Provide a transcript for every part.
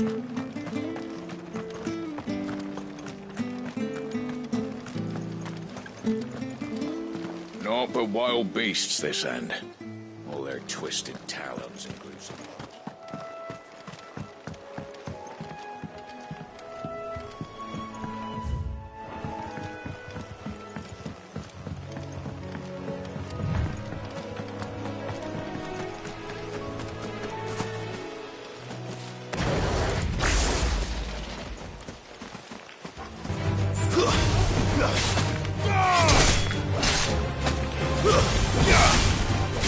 Naught but wild beasts this end. All their twisted talons and gruesome.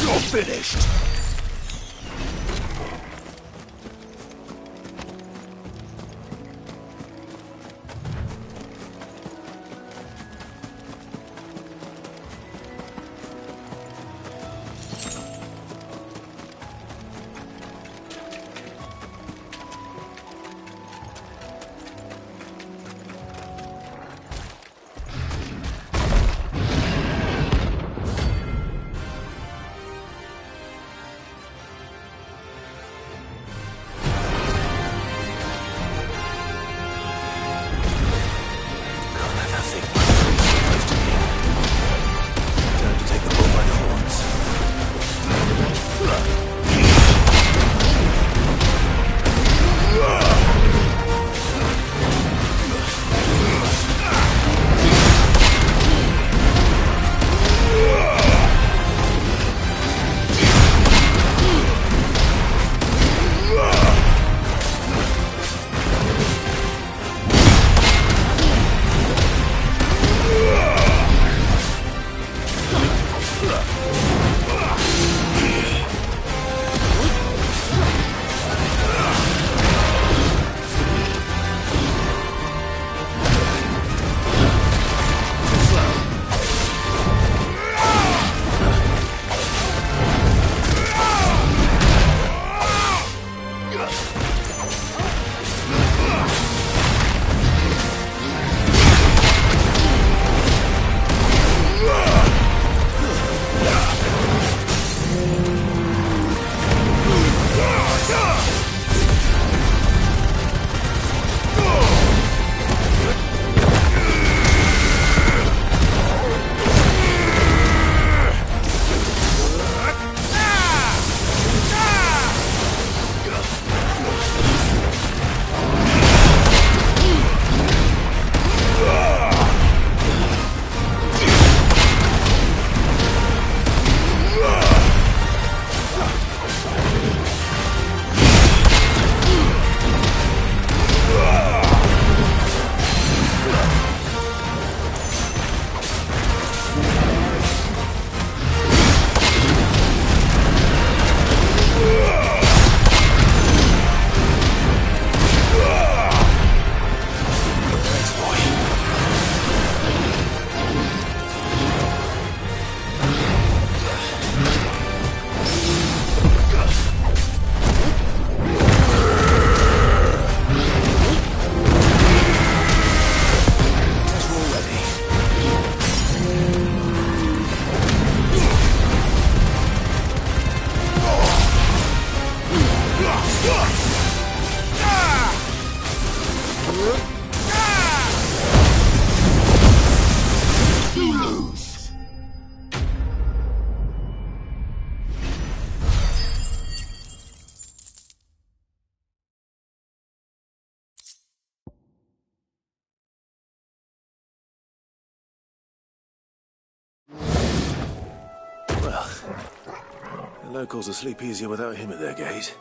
You're finished! Well, the locals will sleep easier without him at their gate.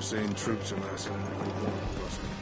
saying troops are massing in every port crossing.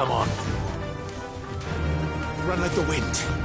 Come on. Run like the wind.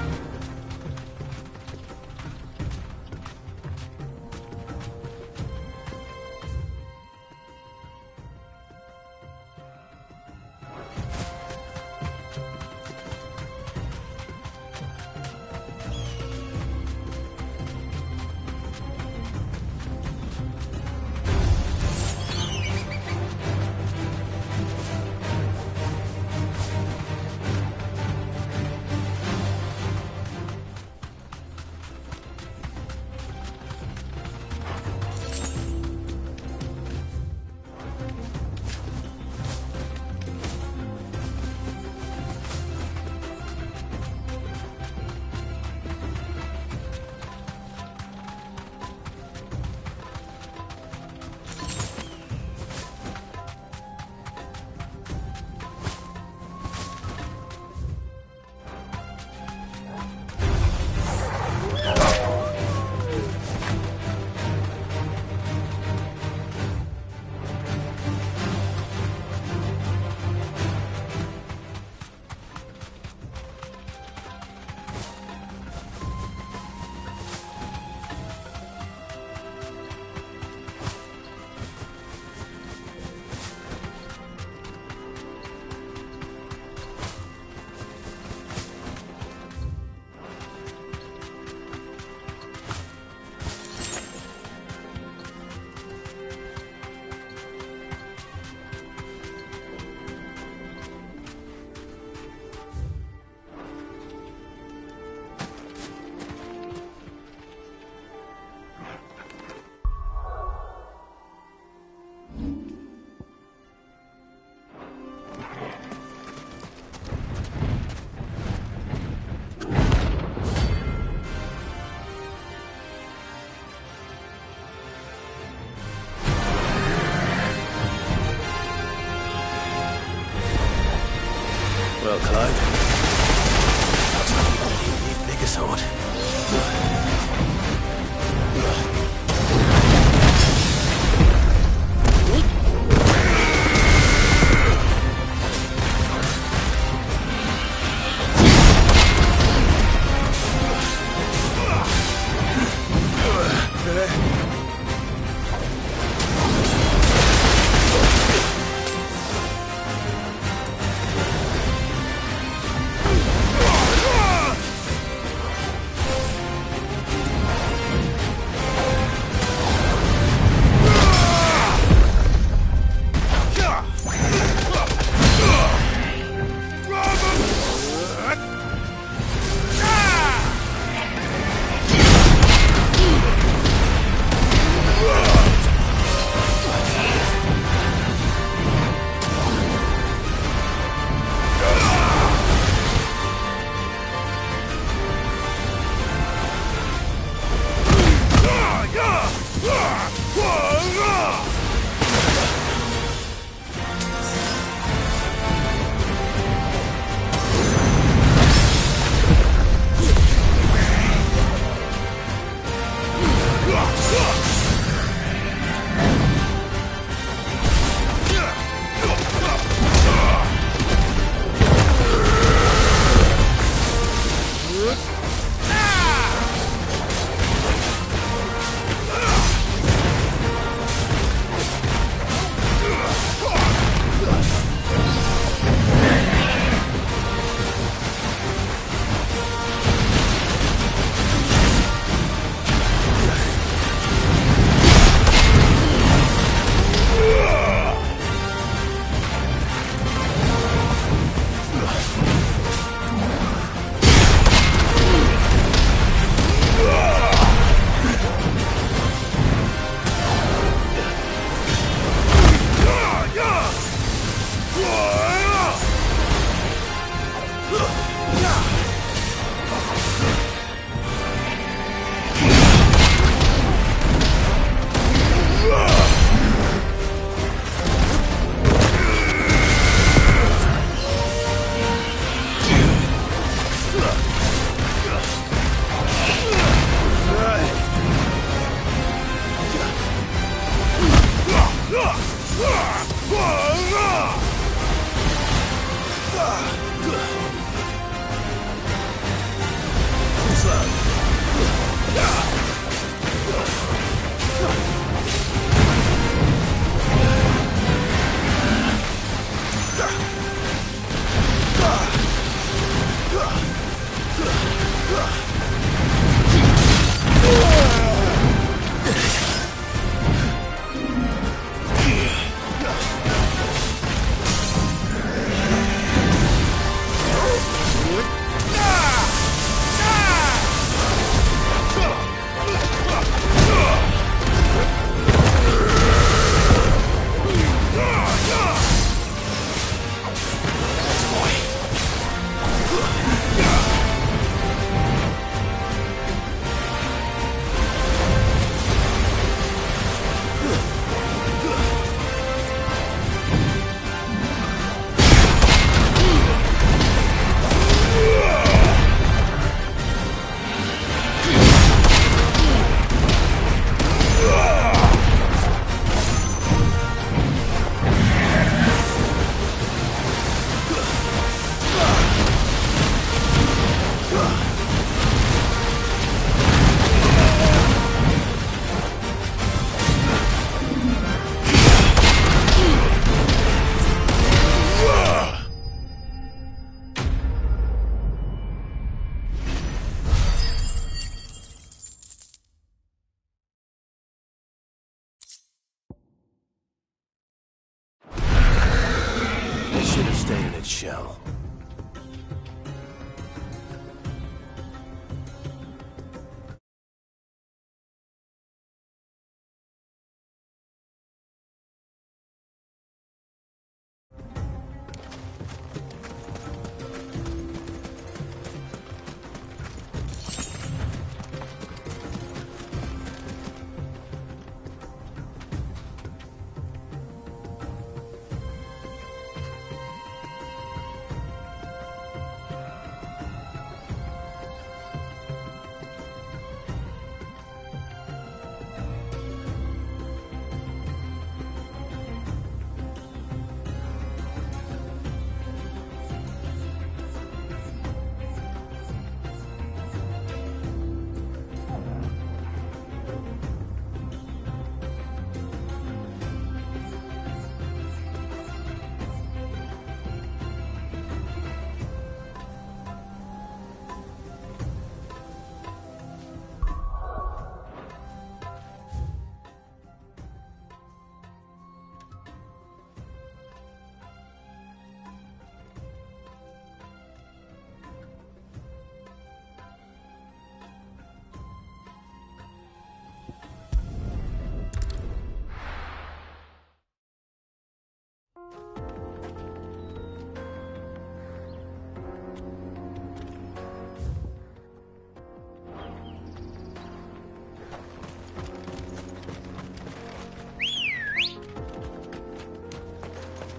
Should have stayed in its shell.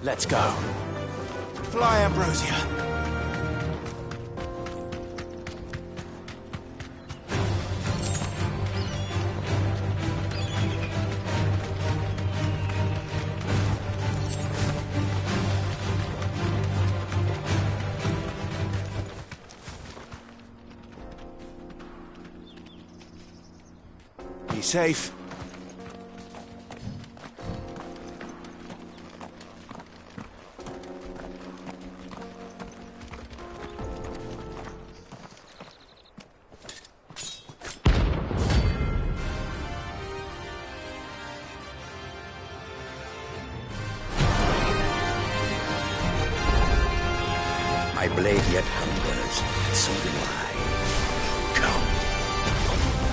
Let's go. Fly, Ambrosia. Be safe. My blade yet hungers, and so do I. Come,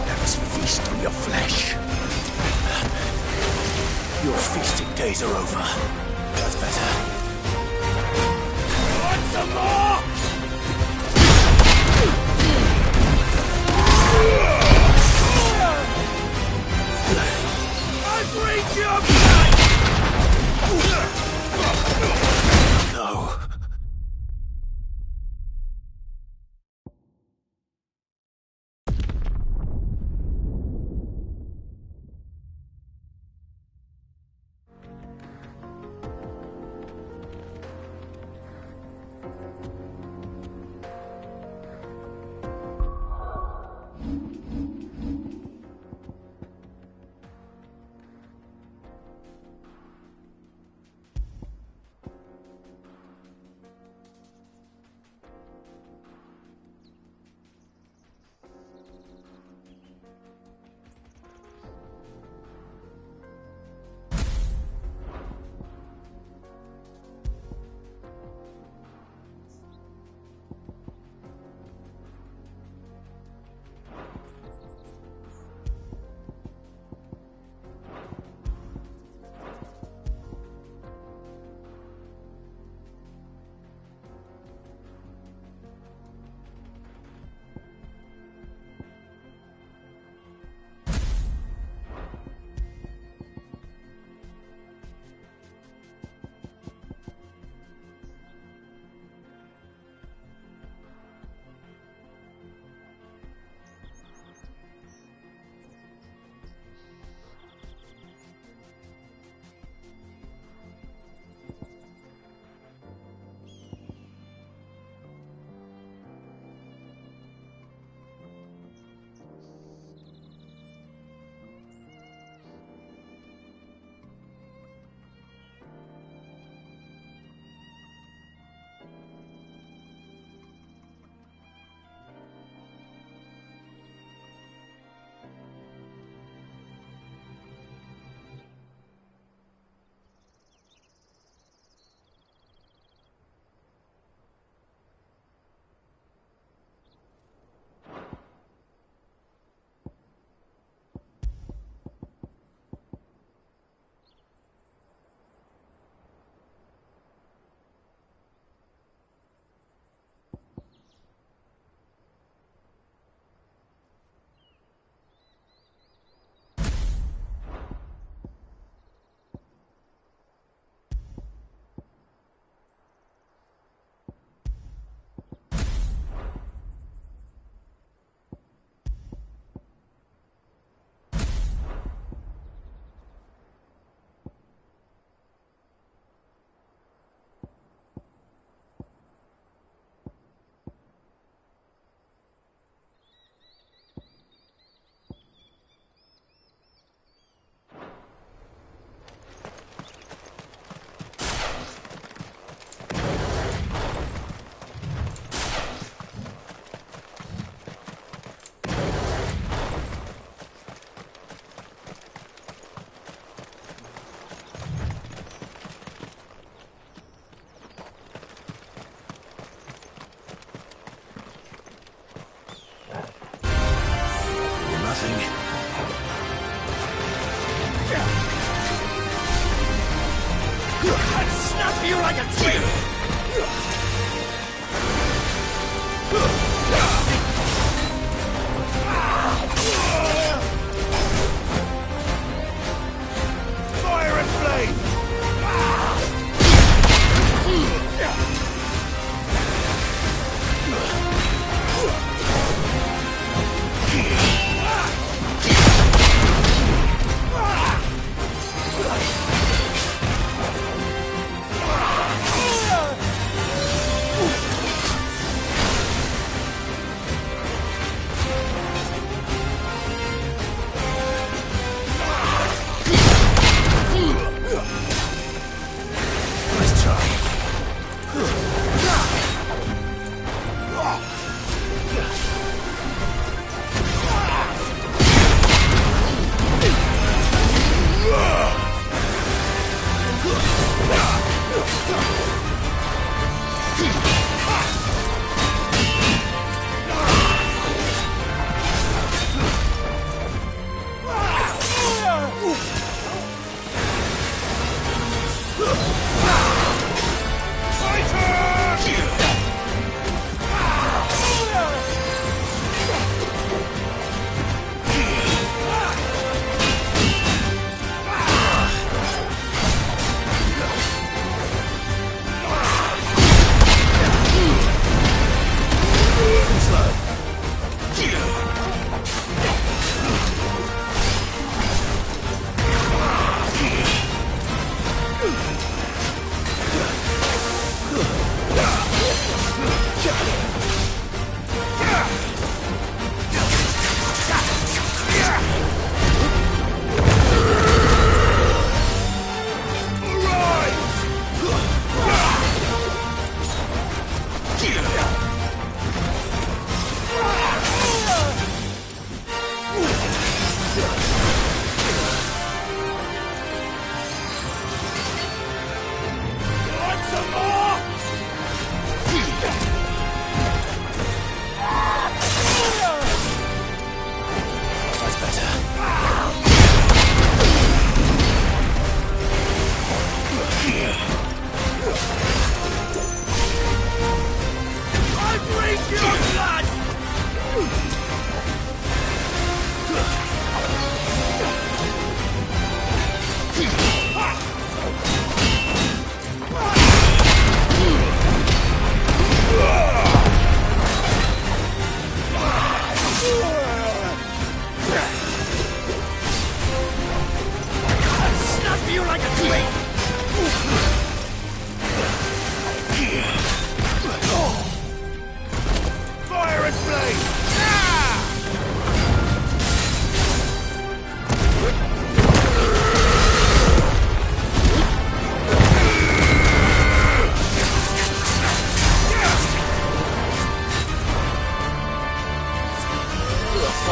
let us feast on your flesh. Your feasting days are over. That's better. Want some more? I bring your blood! No.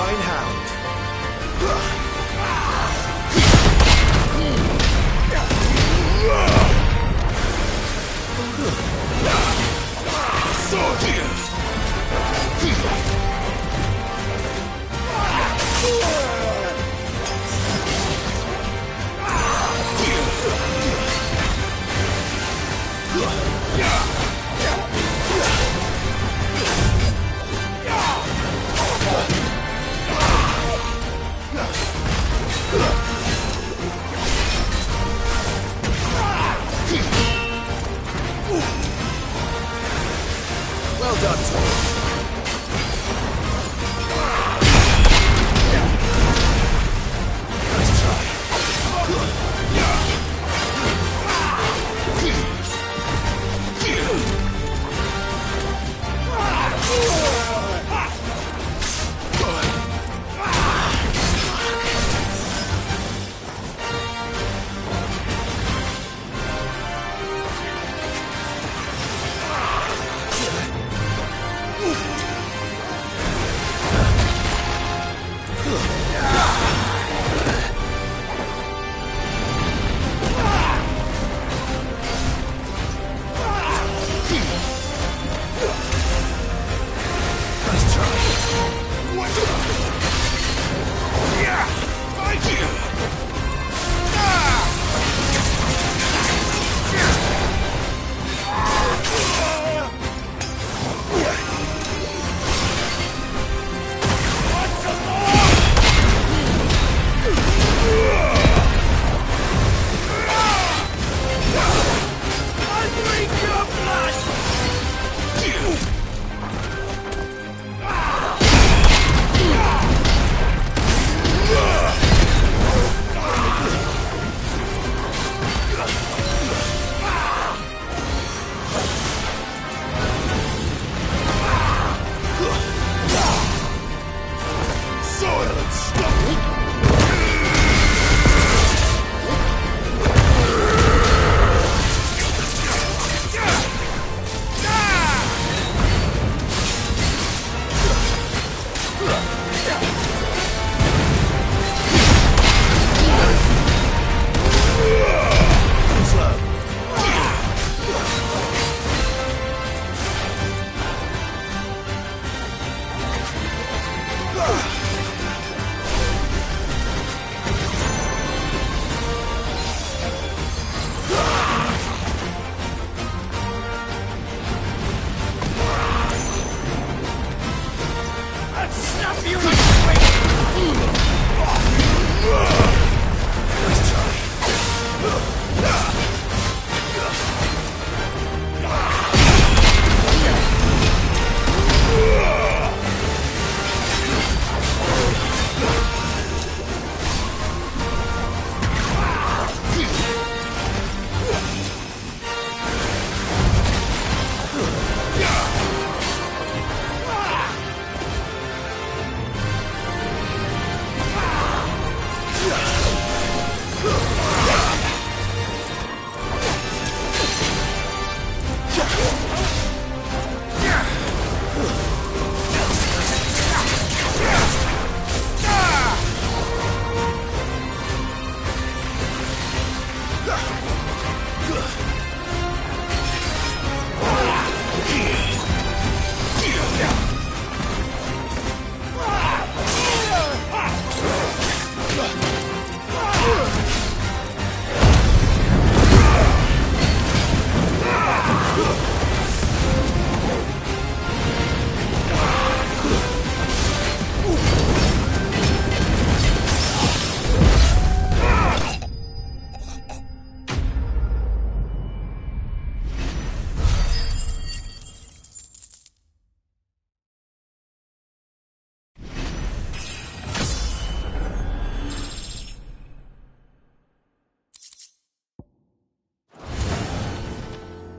fine hound. Well done, Tom. Nice try.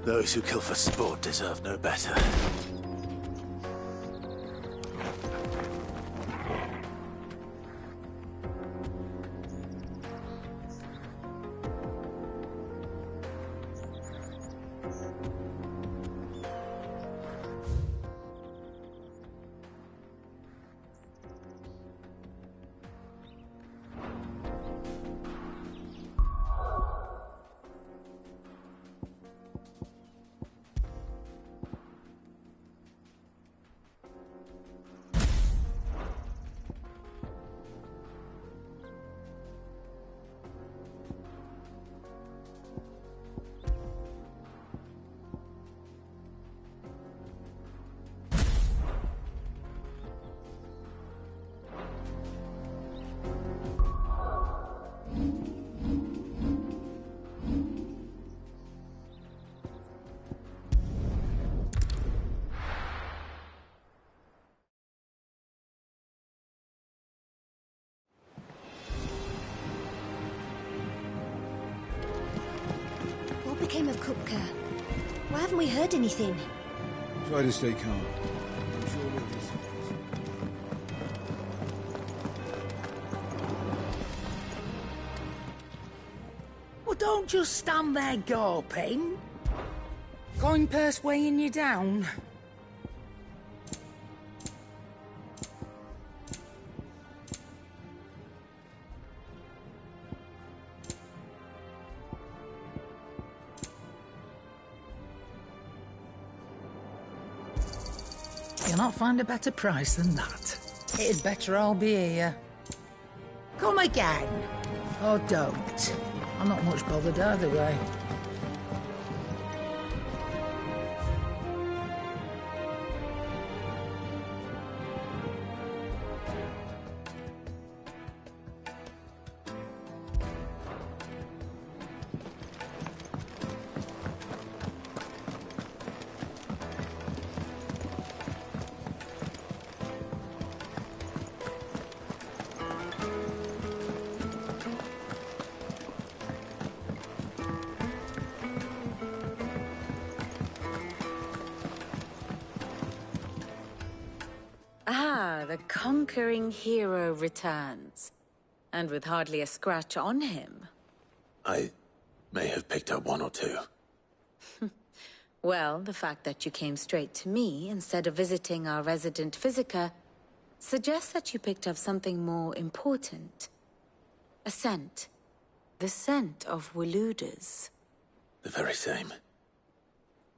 Those who kill for sport deserve no better. came of Kupka? Why haven't we heard anything? Try to stay calm. I'm sure we'll be surprised. Well, don't just stand there gawping. Coin purse weighing you down. You'll not find a better price than that. It'd better all be here. Come again. Or don't. I'm not much bothered either way. Ah, the conquering hero returns. And with hardly a scratch on him. I may have picked up one or two. Well, the fact that you came straight to me instead of visiting our resident physiker suggests that you picked up something more important. A scent. The scent of Waludas. The very same.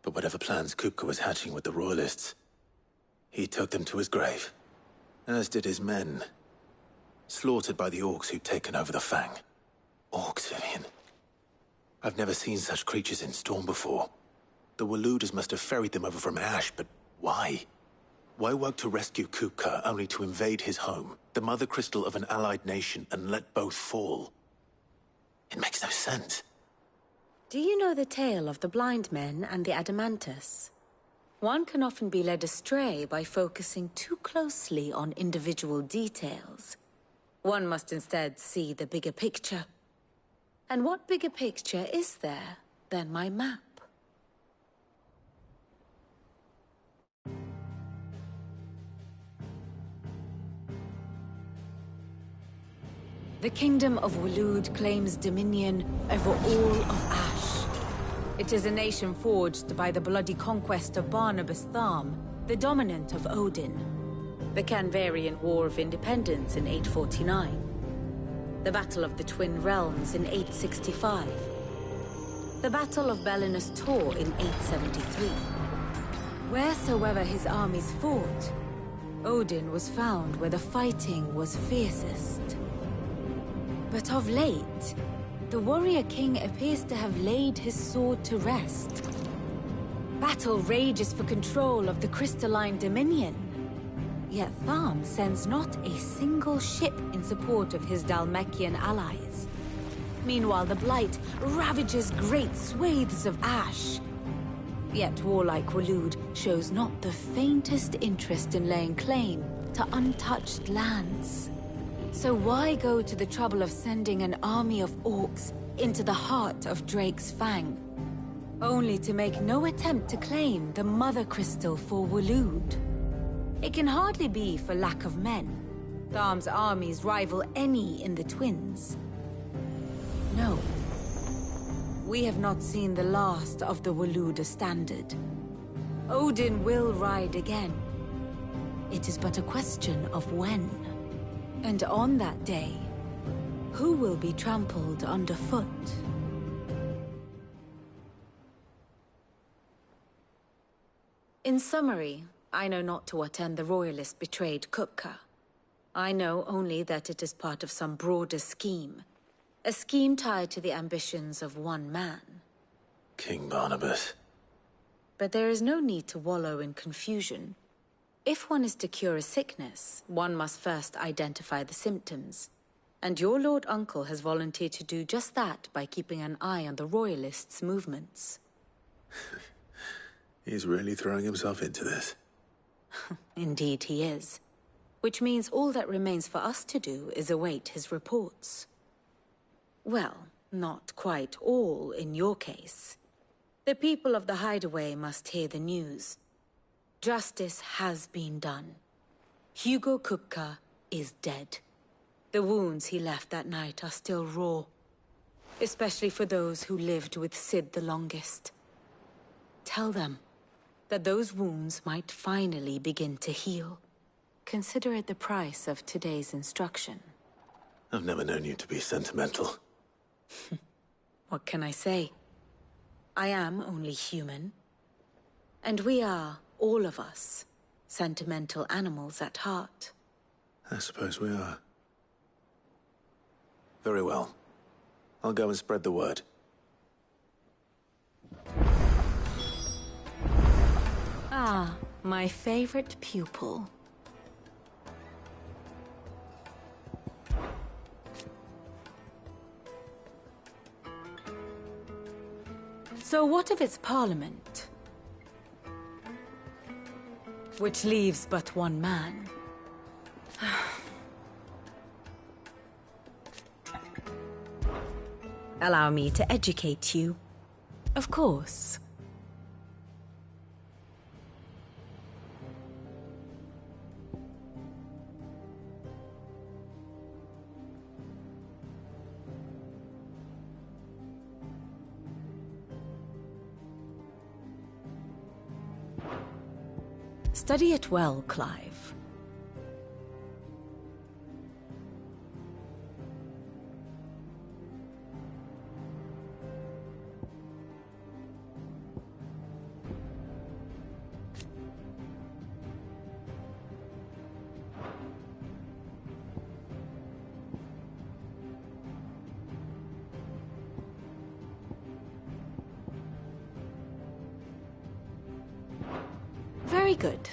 But whatever plans Kupka was hatching with the Royalists, he took them to his grave. As did his men. Slaughtered by the orcs who'd taken over the Fang. Orcs, Vivian. I've never seen such creatures in Storm before. The Waludas must have ferried them over from Ash, but why? Why work to rescue Kupka only to invade his home, the mother crystal of an allied nation, and let both fall? It makes no sense. Do you know the tale of the blind men and the Adamantus? One can often be led astray by focusing too closely on individual details. One must instead see the bigger picture. And what bigger picture is there than my map? The Kingdom of Waloed claims dominion over all of Ash. It is a nation forged by the bloody conquest of Barnabas Tharm, the dominant of Odin. The Canvarian War of Independence in 849. The Battle of the Twin Realms in 865. The Battle of Belinus Tor in 873. Wheresoever his armies fought, Odin was found where the fighting was fiercest. But of late, the warrior king appears to have laid his sword to rest. Battle rages for control of the crystalline dominion. Yet Tharm sends not a single ship in support of his Dhalmekian allies. Meanwhile, the Blight ravages great swathes of Ash. Yet warlike Waloed shows not the faintest interest in laying claim to untouched lands. So why go to the trouble of sending an army of orcs into the heart of Drake's Fang, only to make no attempt to claim the Mother Crystal for Waloed? It can hardly be for lack of men. Tharm's armies rival any in the Twins. No. We have not seen the last of the Waluda standard. Odin will ride again. It is but a question of when. And on that day, who will be trampled underfoot? In summary, I know not to what end the Royalists betrayed Kupka. I know only that it is part of some broader scheme. A scheme tied to the ambitions of one man. King Barnabas. But there is no need to wallow in confusion. If one is to cure a sickness, one must first identify the symptoms. And your Lord Uncle has volunteered to do just that by keeping an eye on the Royalists' movements. He's really throwing himself into this. Indeed he is. Which means all that remains for us to do is await his reports. Well, not quite all in your case. The people of the Hideaway must hear the news. Justice has been done. Hugo Kupka is dead. The wounds he left that night are still raw, especially for those who lived with Sid the longest. Tell them that those wounds might finally begin to heal. Consider it the price of today's instruction. I've never known you to be sentimental. What can I say? I am only human. And we are, all of us, sentimental animals at heart. I suppose we are. Very well. I'll go and spread the word. Ah, my favorite pupil. So what of its parliament? Which leaves but one man. Allow me to educate you. Of course. Study it well, Clive. Very good.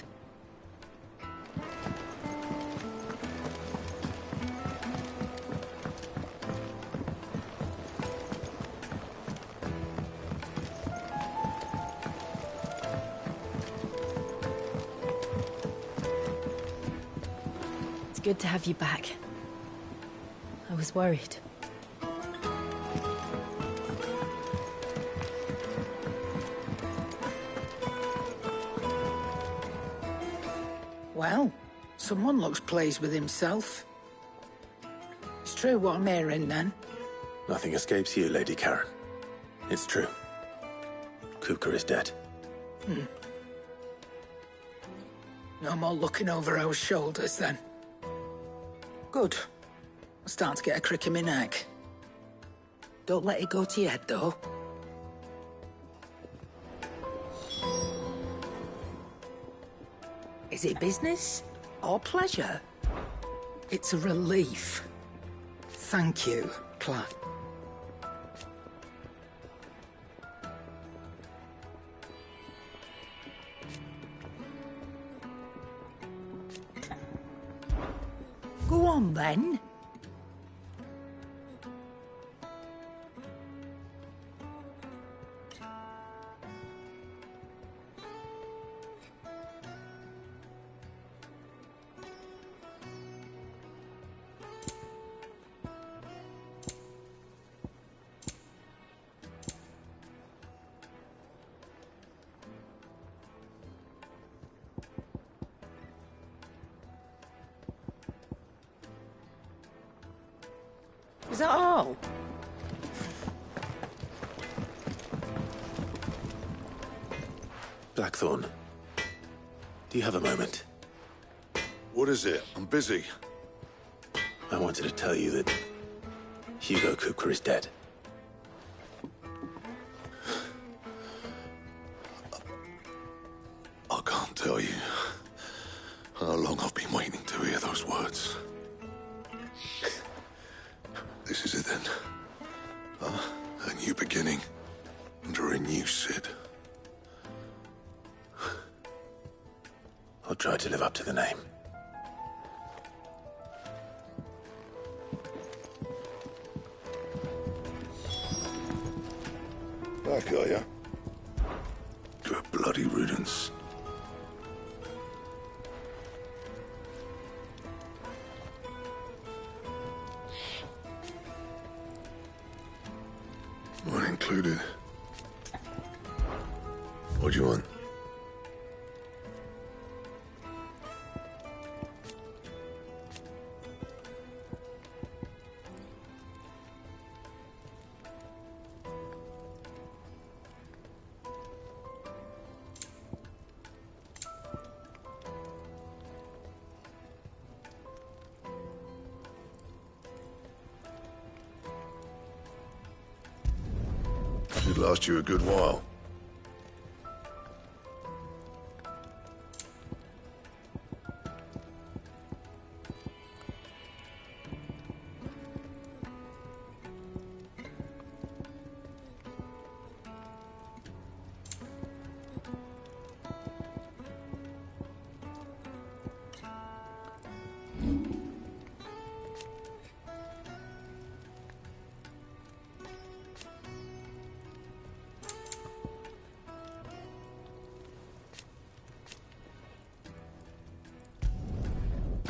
It's good to have you back. I was worried. Well, someone looks pleased with himself. It's true what I'm hearing, then. Nothing escapes you, Lady Karen. It's true. Kupka is dead. No more looking over our shoulders, then. Good. I'm starting to get a crick in my neck. Don't let it go to your head, though. Is it business or pleasure? It's a relief. Thank you, Clive. Go on, then. Is that all? Blackthorn, do you have a moment? What is it? I'm busy. I wanted to tell you that Hugo Kupka is dead. I can't tell you how long I've been waiting to hear those words. This is it then. A new beginning under a new Sid. I'll try to live up to the name. Back, are ya? To a bloody riddance. Mine included. What do you want? Should last you a good while.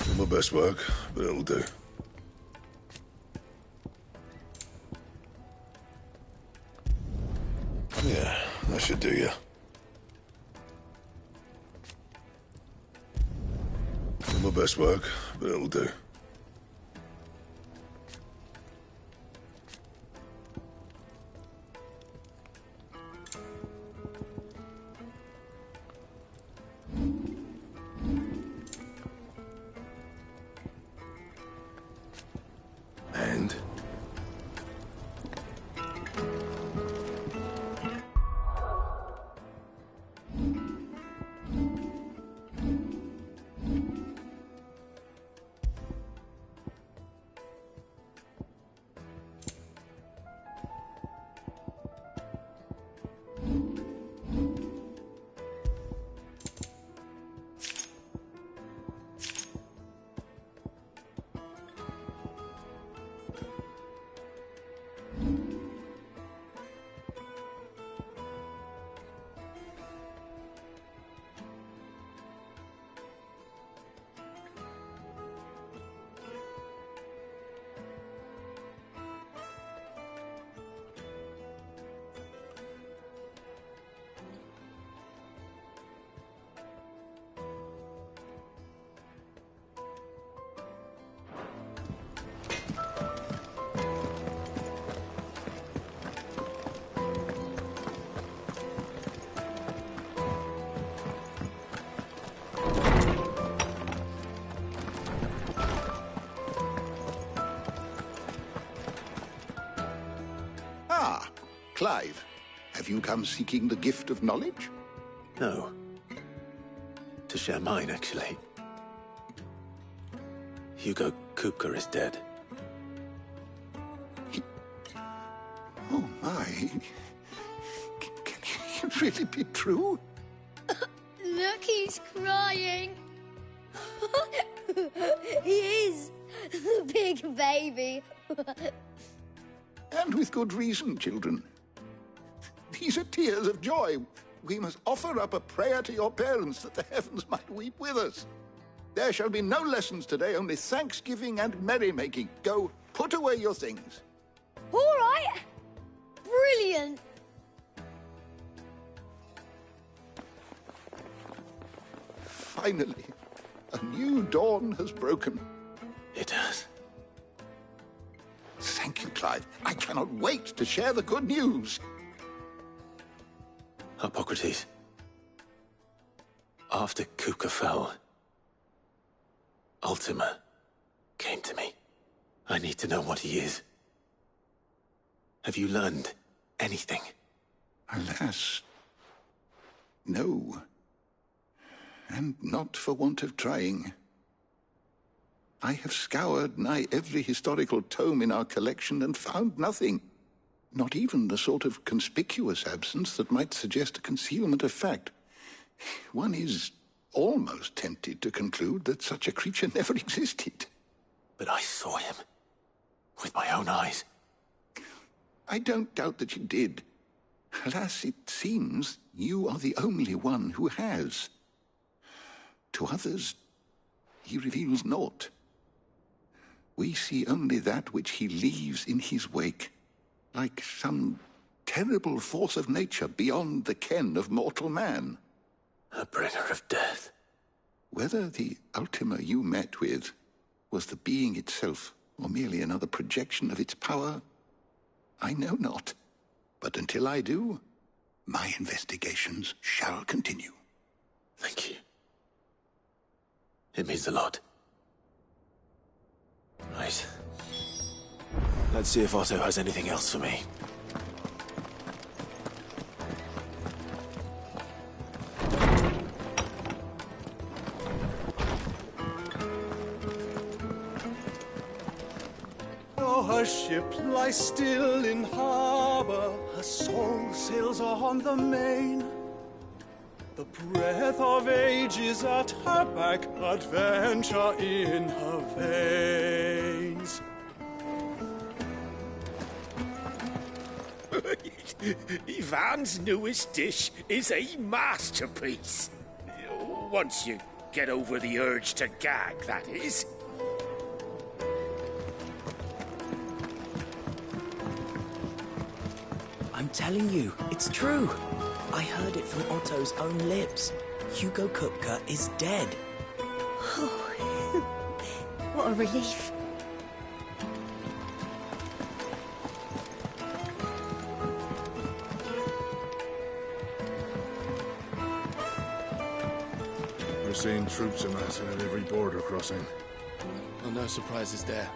Not my best work, but it'll do. Yeah, that should do you. Not my best work, but it'll do. And? Clive, have you come seeking the gift of knowledge? No. To share mine, actually. Hugo Kupka is dead. Oh, my. Can it really be true? Look, he's crying. He is. The big baby. And with good reason, children. These are tears of joy. We must offer up a prayer to your parents that the heavens might weep with us. There shall be no lessons today, only thanksgiving and merrymaking. Go, put away your things. All right. Brilliant. Finally, a new dawn has broken. It has. Thank you, Clive. I cannot wait to share the good news. Hippocrates. After Kupka fell, Ultima came to me. I need to know what he is. Have you learned anything? Alas, no. And not for want of trying. I have scoured nigh every historical tome in our collection and found nothing. Not even the sort of conspicuous absence that might suggest a concealment of fact. One is almost tempted to conclude that such a creature never existed. But I saw him. With my own eyes. I don't doubt that you did. Alas, it seems you are the only one who has. To others, he reveals naught. We see only that which he leaves in his wake, like some terrible force of nature beyond the ken of mortal man. A bringer of death. Whether the Ultima you met with was the being itself, or merely another projection of its power, I know not. But until I do, my investigations shall continue. Thank you. It means a lot. Right. Let's see if Otto has anything else for me. Her ship lies still in harbor, her song sails on the main. The breath of age is at her back, adventure in her veins. Ivan's newest dish is a masterpiece. Once you get over the urge to gag, that is. I'm telling you, it's true. I heard it from Otto's own lips. Hugo Kupka is dead. Oh, what a relief. We're seeing troops amassing at every border crossing. Well, no surprises there.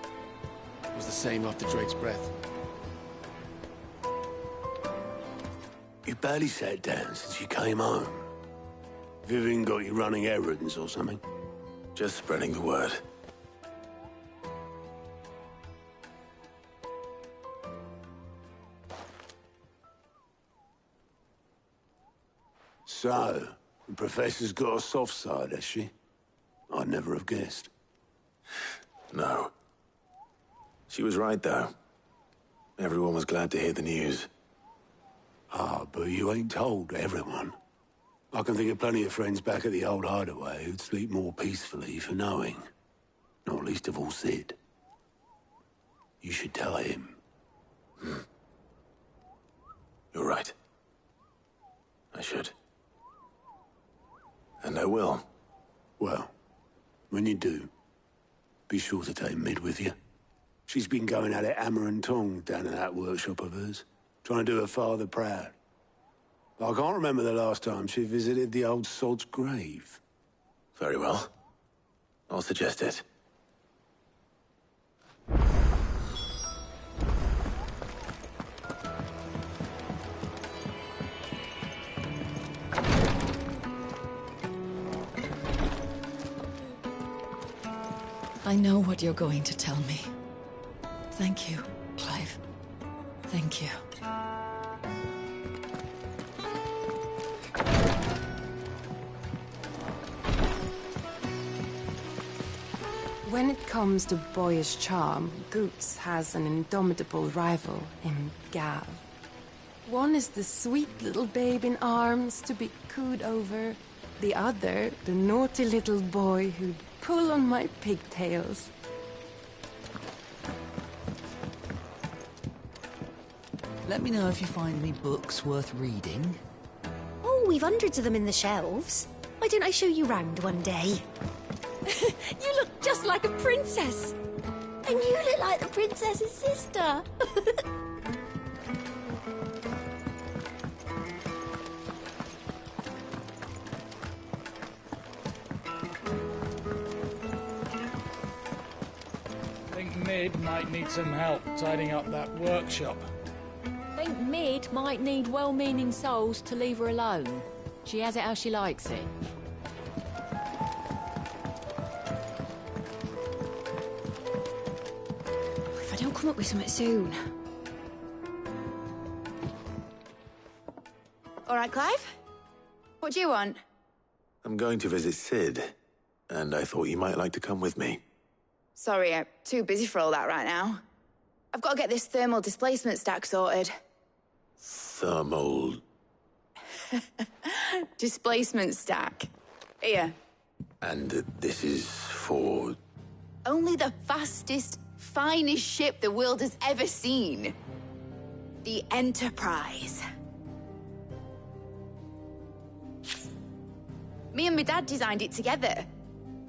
It was the same after Drake's breath. You barely sat down since you came home. Vivian got you running errands or something? Just spreading the word. So, the Professor's got a soft side, has she? I'd never have guessed. No. She was right, though. Everyone was glad to hear the news. Ah, but you ain't told everyone. I can think of plenty of friends back at the old hideaway who'd sleep more peacefully for knowing. Not least of all Sid. You should tell him. You're right. I should. And I will. Well, when you do, be sure to take Mid with you. She's been going at it hammer and tong down in that workshop of hers. Trying to do her father proud. I can't remember the last time she visited the old sod's grave. Very well. I'll suggest it. I know what you're going to tell me. Thank you, Clive. Thank you. When it comes to boyish charm, Goots has an indomitable rival in Gav. One is the sweet little babe in arms to be cooed over. The other, the naughty little boy who'd pull on my pigtails. Let me know if you find any books worth reading. Oh, we've hundreds of them in the shelves. Why don't I show you round one day? You look just like a princess. And you look like the princess's sister. Think Mid might need some help tidying up that workshop. Think Mid might need well-meaning souls to leave her alone. She has it how she likes it. If I don't come up with something soon. All right, Clive? What do you want? I'm going to visit Sid, and I thought you might like to come with me. Sorry, I'm too busy for all that right now. I've got to get this thermal displacement stack sorted. Thermal... Displacement stack. Here. And this is for... Only the fastest, finest ship the world has ever seen. The Enterprise. Me and my dad designed it together.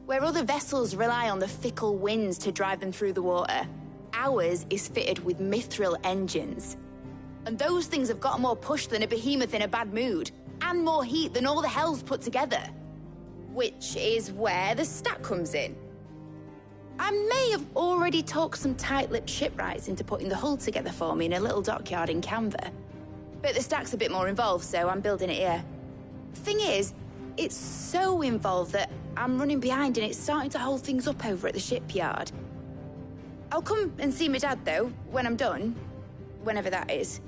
Where other vessels rely on the fickle winds to drive them through the water, ours is fitted with mithril engines. And those things have got more push than a behemoth in a bad mood, and more heat than all the hells put together. Which is where the stack comes in. I may have already talked some tight-lipped shipwrights into putting the hull together for me in a little dockyard in Canva. But the stack's a bit more involved, so I'm building it here. Thing is, it's so involved that I'm running behind and it's starting to hold things up over at the shipyard. I'll come and see my dad, though, when I'm done. Whenever that is.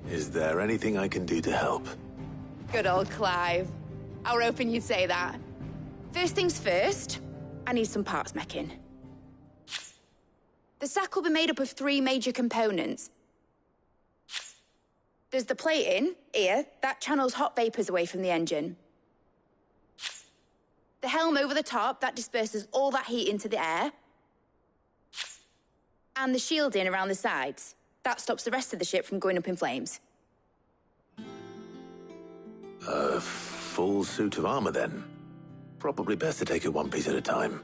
Is there anything I can do to help? Good old Clive. I were hoping you'd say that. First things first, I need some parts meching. The sack will be made up of 3 major components. There's the plating, here, that channels hot vapors away from the engine. The helm over the top, that disperses all that heat into the air. And the shielding around the sides. That stops the rest of the ship from going up in flames. A full suit of armor, then? Probably best to take it one piece at a time.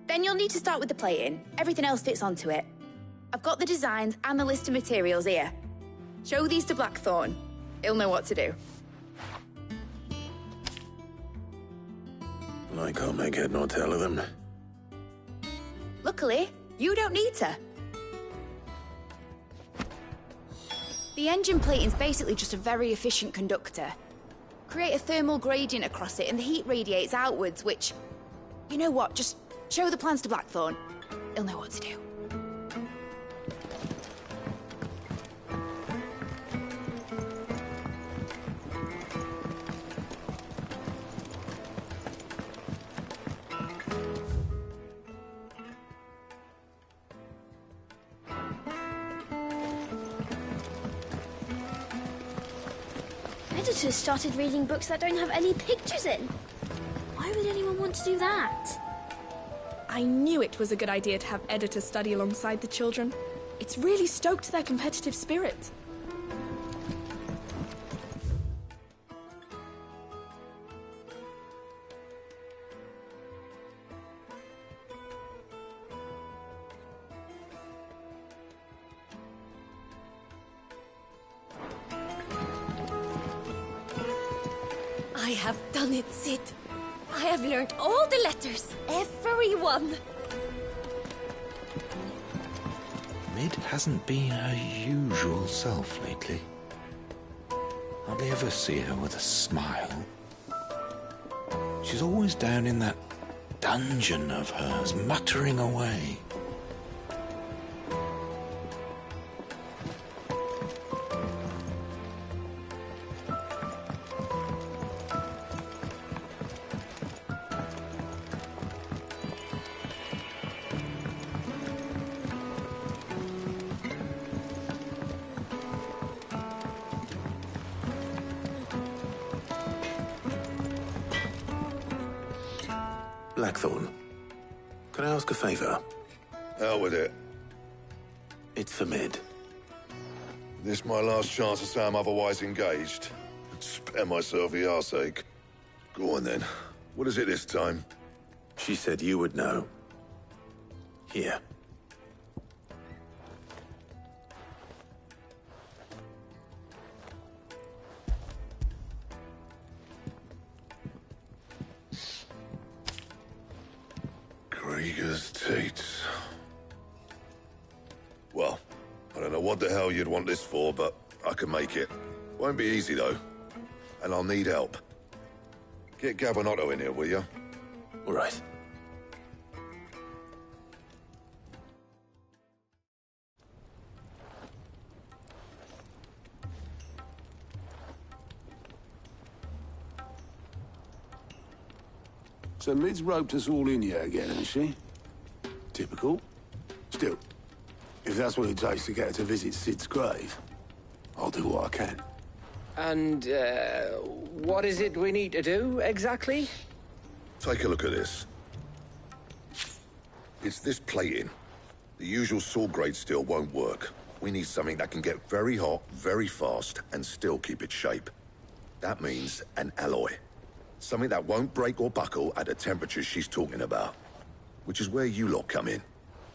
Then you'll need to start with the plating. Everything else fits onto it. I've got the designs and the list of materials here. Show these to Blackthorn. He'll know what to do. I can't make head nor tail of them. Luckily, you don't need to. The engine plating's basically just a very efficient conductor. Create a thermal gradient across it and the heat radiates outwards, which... You know what, just show the plans to Blackthorn. He'll know what to do. Editors started reading books that don't have any pictures in. Why would anyone want to do that? I knew it was a good idea to have editors study alongside the children. It's really stoked their competitive spirit. I have done it, Sid. I have learned all the letters. Every one. Mid hasn't been her usual self lately. Hardly ever see her with a smile. She's always down in that dungeon of hers, muttering away. Blackthorn, can I ask a favor? Out with it. It's for Mid. This my last chance to say I'm otherwise engaged. Spare myself the arseache. Go on then. What is it this time? She said you would know. Here. Krieger's Tates. Well, I don't know what the hell you'd want this for, but I can make it. Won't be easy, though. And I'll need help. Get Gavin in here, will you? All right. So Mid's roped us all in here again, hasn't she? Typical. Still, if that's what it takes to get her to visit Sid's grave, I'll do what I can. And, what is it we need to do, exactly? Take a look at this. It's this plating. The usual saw grade steel won't work. We need something that can get very hot, very fast, and still keep its shape. That means an alloy. Something that won't break or buckle at the temperatures she's talking about. Which is where you lot come in.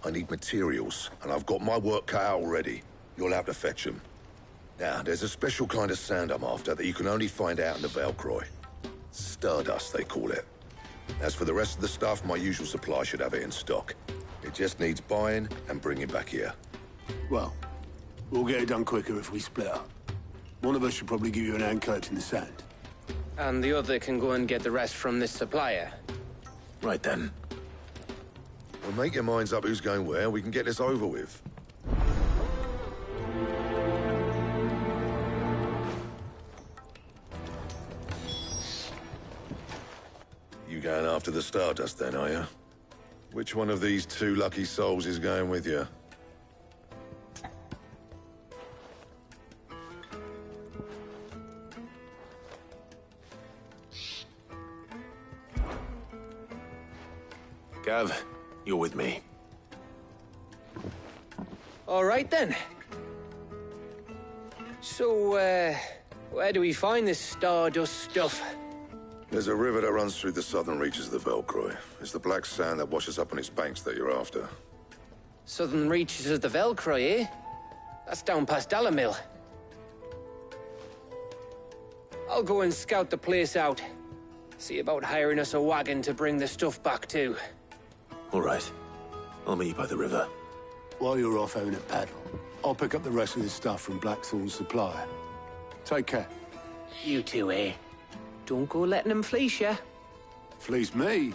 I need materials, and I've got my work cut out already. You'll have to fetch them. Now, there's a special kind of sand I'm after that you can only find out in the Velcroy. Stardust, they call it. As for the rest of the stuff, my usual supply should have it in stock. It just needs buying and bringing back here. Well, we'll get it done quicker if we split up. One of us should probably give you an hand coat in the sand. And the other can go and get the rest from this supplier. Right then. Well, make your minds up who's going where, we can get this over with. You going after the Stardust then, are you? Which one of these two lucky souls is going with you? Gav, you're with me. All right then. So, where do we find this Stardust stuff? There's a river that runs through the southern reaches of the Velcroy. It's the black sand that washes up on its banks that you're after. Southern reaches of the Velcroy, eh? That's down past Dalamil. I'll go and scout the place out. See about hiring us a wagon to bring the stuff back to. All right. I'll meet you by the river. While you're off having a paddle, I'll pick up the rest of this stuff from Blackthorn's supplier. Take care. You two, eh? Don't go letting them fleece you. Fleece me?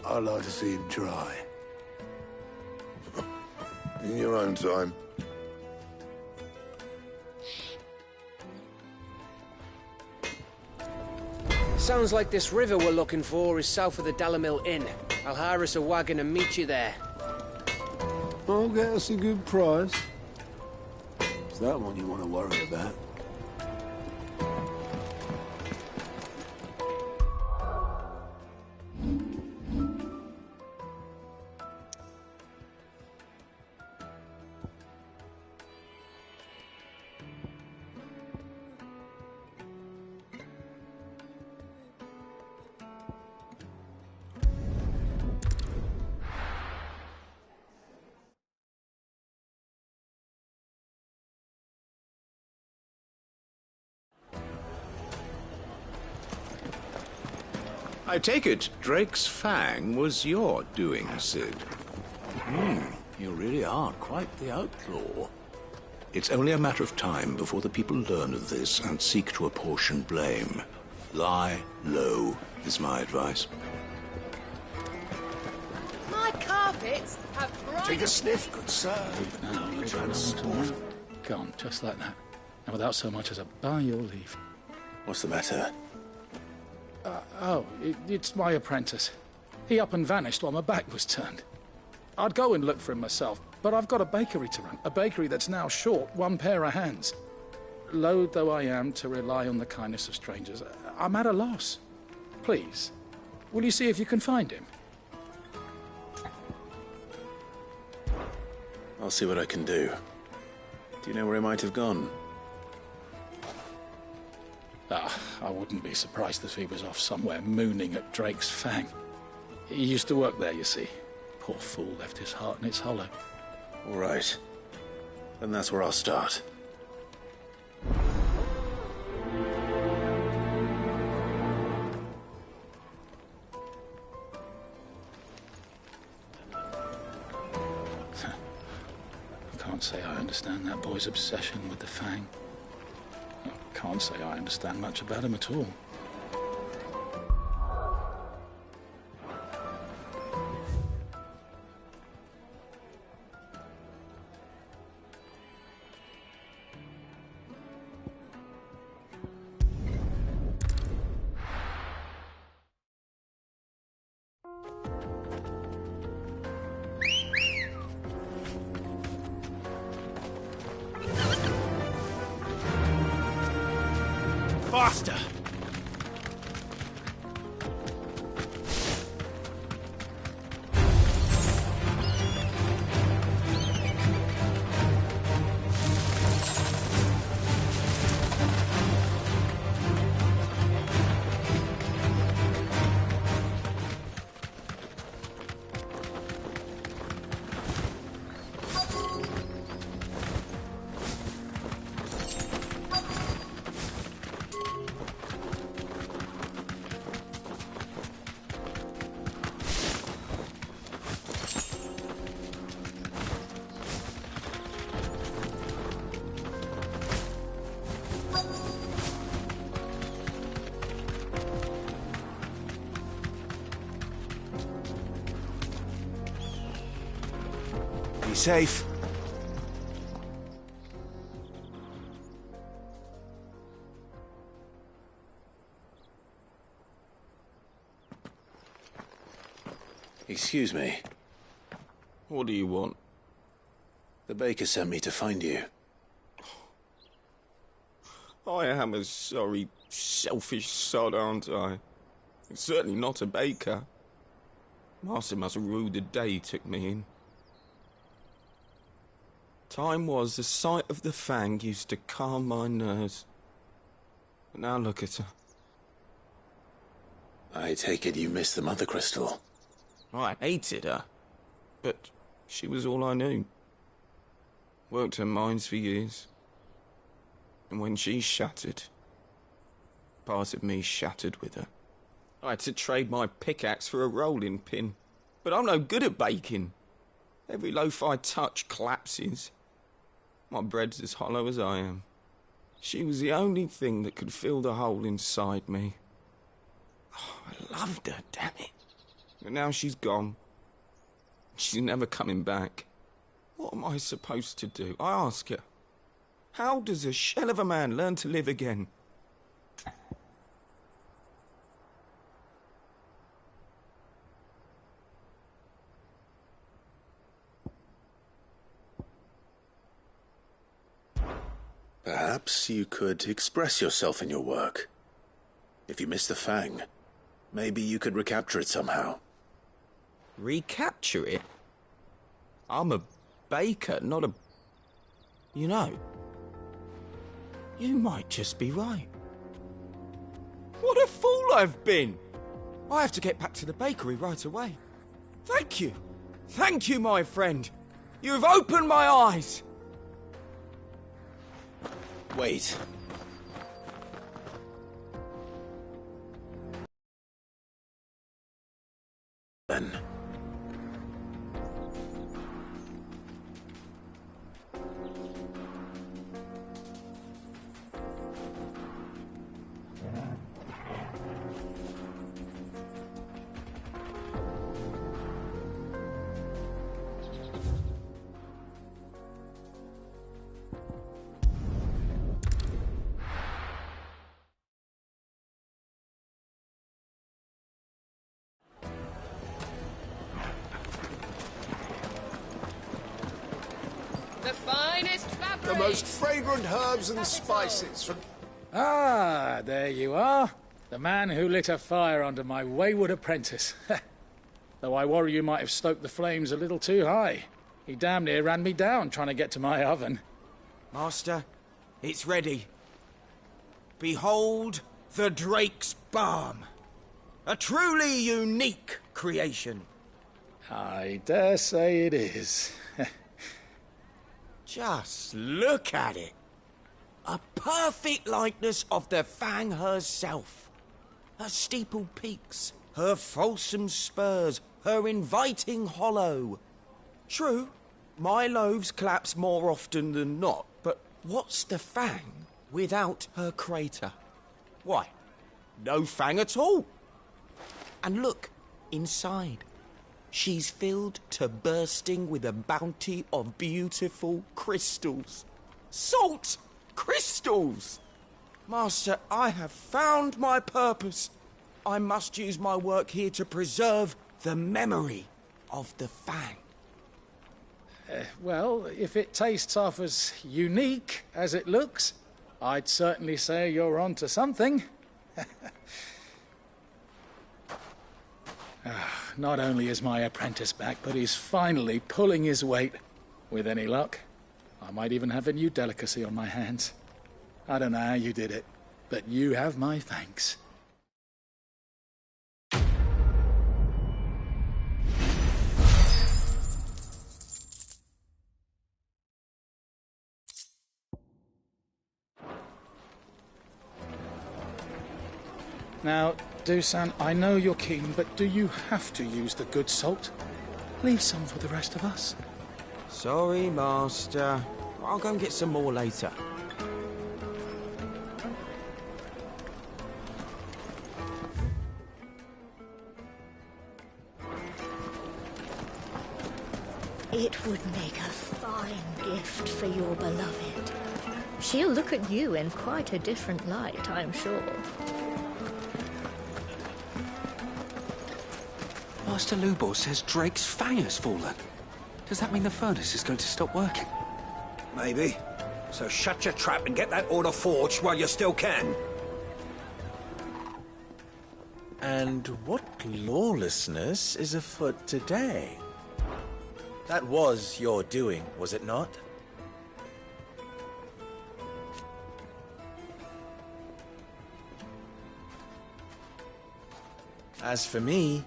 I'd like to see him try. In your own time. Sounds like this river we're looking for is south of the Dalamil Inn. I'll hire us a wagon and meet you there. I'll get us a good price. Is that one you want to worry about? I take it Drake's Fang was your doing, Sid. You really are quite the outlaw. It's only a matter of time before the people learn of this and seek to apportion blame. Lie low is my advice. My carpets have bright... Take a sniff, good sir. Now you transport. Gone, just like that. And without so much as a by your leave. What's the matter? It's my apprentice. He up and vanished while my back was turned. I'd go and look for him myself, but I've got a bakery to run. A bakery that's now short one pair of hands. Loath though I am to rely on the kindness of strangers, I'm at a loss. Please, will you see if you can find him? I'll see what I can do. Do you know where he might have gone? I wouldn't be surprised if he was off somewhere mooning at Drake's Fang. He used to work there, you see. Poor fool left his heart in its hollow. All right. Then that's where I'll start. I can't say I understand that boy's obsession with the Fang. I can't say I understand much about him at all. Faster! safe. Excuse me. What do you want? The baker sent me to find you. I am a sorry, selfish sod, aren't I? Certainly not a baker. Master must have ruled the day he took me in. Time was the sight of the Fang used to calm my nerves. But now look at her. I take it you missed the Mother Crystal. I hated her, but she was all I knew. Worked her mines for years. And when she shattered, part of me shattered with her. I had to trade my pickaxe for a rolling pin, but I'm no good at baking. Every loaf I touch collapses. My bread's as hollow as I am. She was the only thing that could fill the hole inside me. Oh, I loved her, damn it. But now she's gone. She's never coming back. What am I supposed to do? I ask her. How does a shell of a man learn to live again? Perhaps you could express yourself in your work. If you miss the Fang, maybe you could recapture it somehow. Recapture it? I'm a baker, not a... You know, you might just be right. What a fool I've been! I have to get back to the bakery right away. Thank you. Thank you, my friend. You've opened my eyes. Wait. Then. The finest fabric! The most fragrant herbs and spices from... Ah, there you are. The man who lit a fire under my wayward apprentice. Though I worry you might have stoked the flames a little too high. He damn near ran me down trying to get to my oven. Master, it's ready. Behold the Drake's Balm. A truly unique creation. I dare say it is. Just look at it. A perfect likeness of the Fang herself. Her steeple peaks, her fulsome spurs, her inviting hollow. True, my loaves collapse more often than not, but what's the Fang without her crater? Why, no Fang at all. And look, inside. She's filled to bursting with a bounty of beautiful crystals. Salt crystals! Master, I have found my purpose. I must use my work here to preserve the memory of the Fang. Well, if it tastes half as unique as it looks, I'd certainly say you're onto something. Not only is my apprentice back, but he's finally pulling his weight. With any luck, I might even have a new delicacy on my hands. I don't know how you did it, but you have my thanks. Now, Dusan, I know you're keen, but do you have to use the good salt? Leave some for the rest of us. Sorry, Master. I'll go and get some more later. It would make a fine gift for your beloved. She'll look at you in quite a different light, I'm sure. Master Lubor says Drake's fang has fallen. Does that mean the furnace is going to stop working? Maybe. So shut your trap and get that order forged while you still can. And what lawlessness is afoot today? That was your doing, was it not? As for me,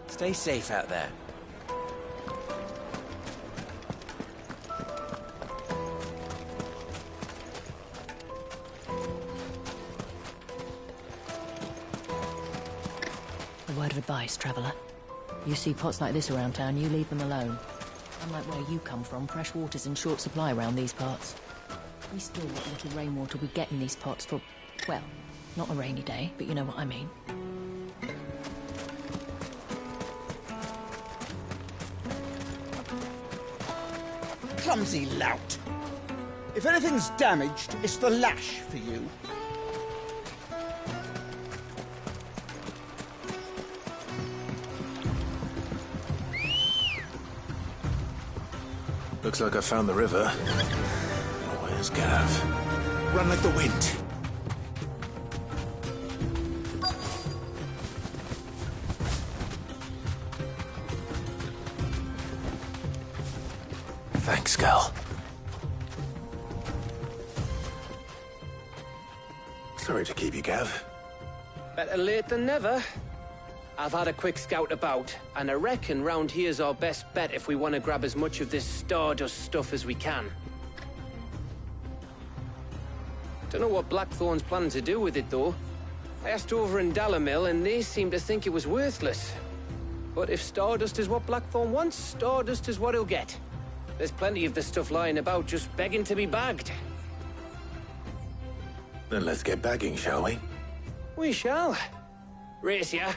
stay safe out there. A word of advice, traveller. You see pots like this around town, you leave them alone. Unlike where you come from, fresh water's in short supply around these parts. We store what little rainwater we get in these pots for, well, not a rainy day, but you know what I mean. Clumsy lout. If anything's damaged, it's the lash for you. Looks like I found the river. Oh, where's Gav? Run like the wind. Thanks, Gal. Sorry to keep you, Gav. Better late than never. I've had a quick scout about, and I reckon round here's our best bet if we want to grab as much of this Stardust stuff as we can. Don't know what Blackthorn's planning to do with it, though. I asked over in Dalamil, and they seem to think it was worthless. But if Stardust is what Blackthorn wants, Stardust is what he'll get. There's plenty of this stuff lying about, just begging to be bagged. Then let's get bagging, shall we? We shall. Race ya.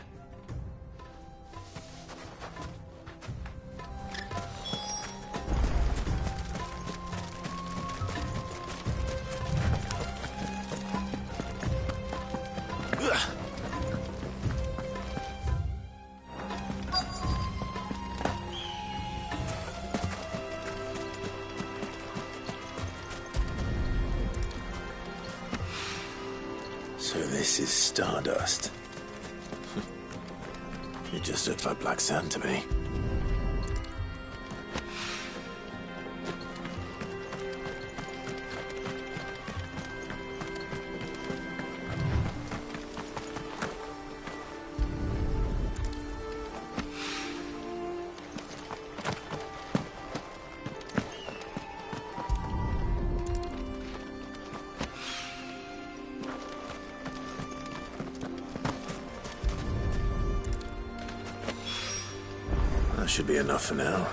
So this is Stardust. It just looks like black sand to me. That should be enough for now.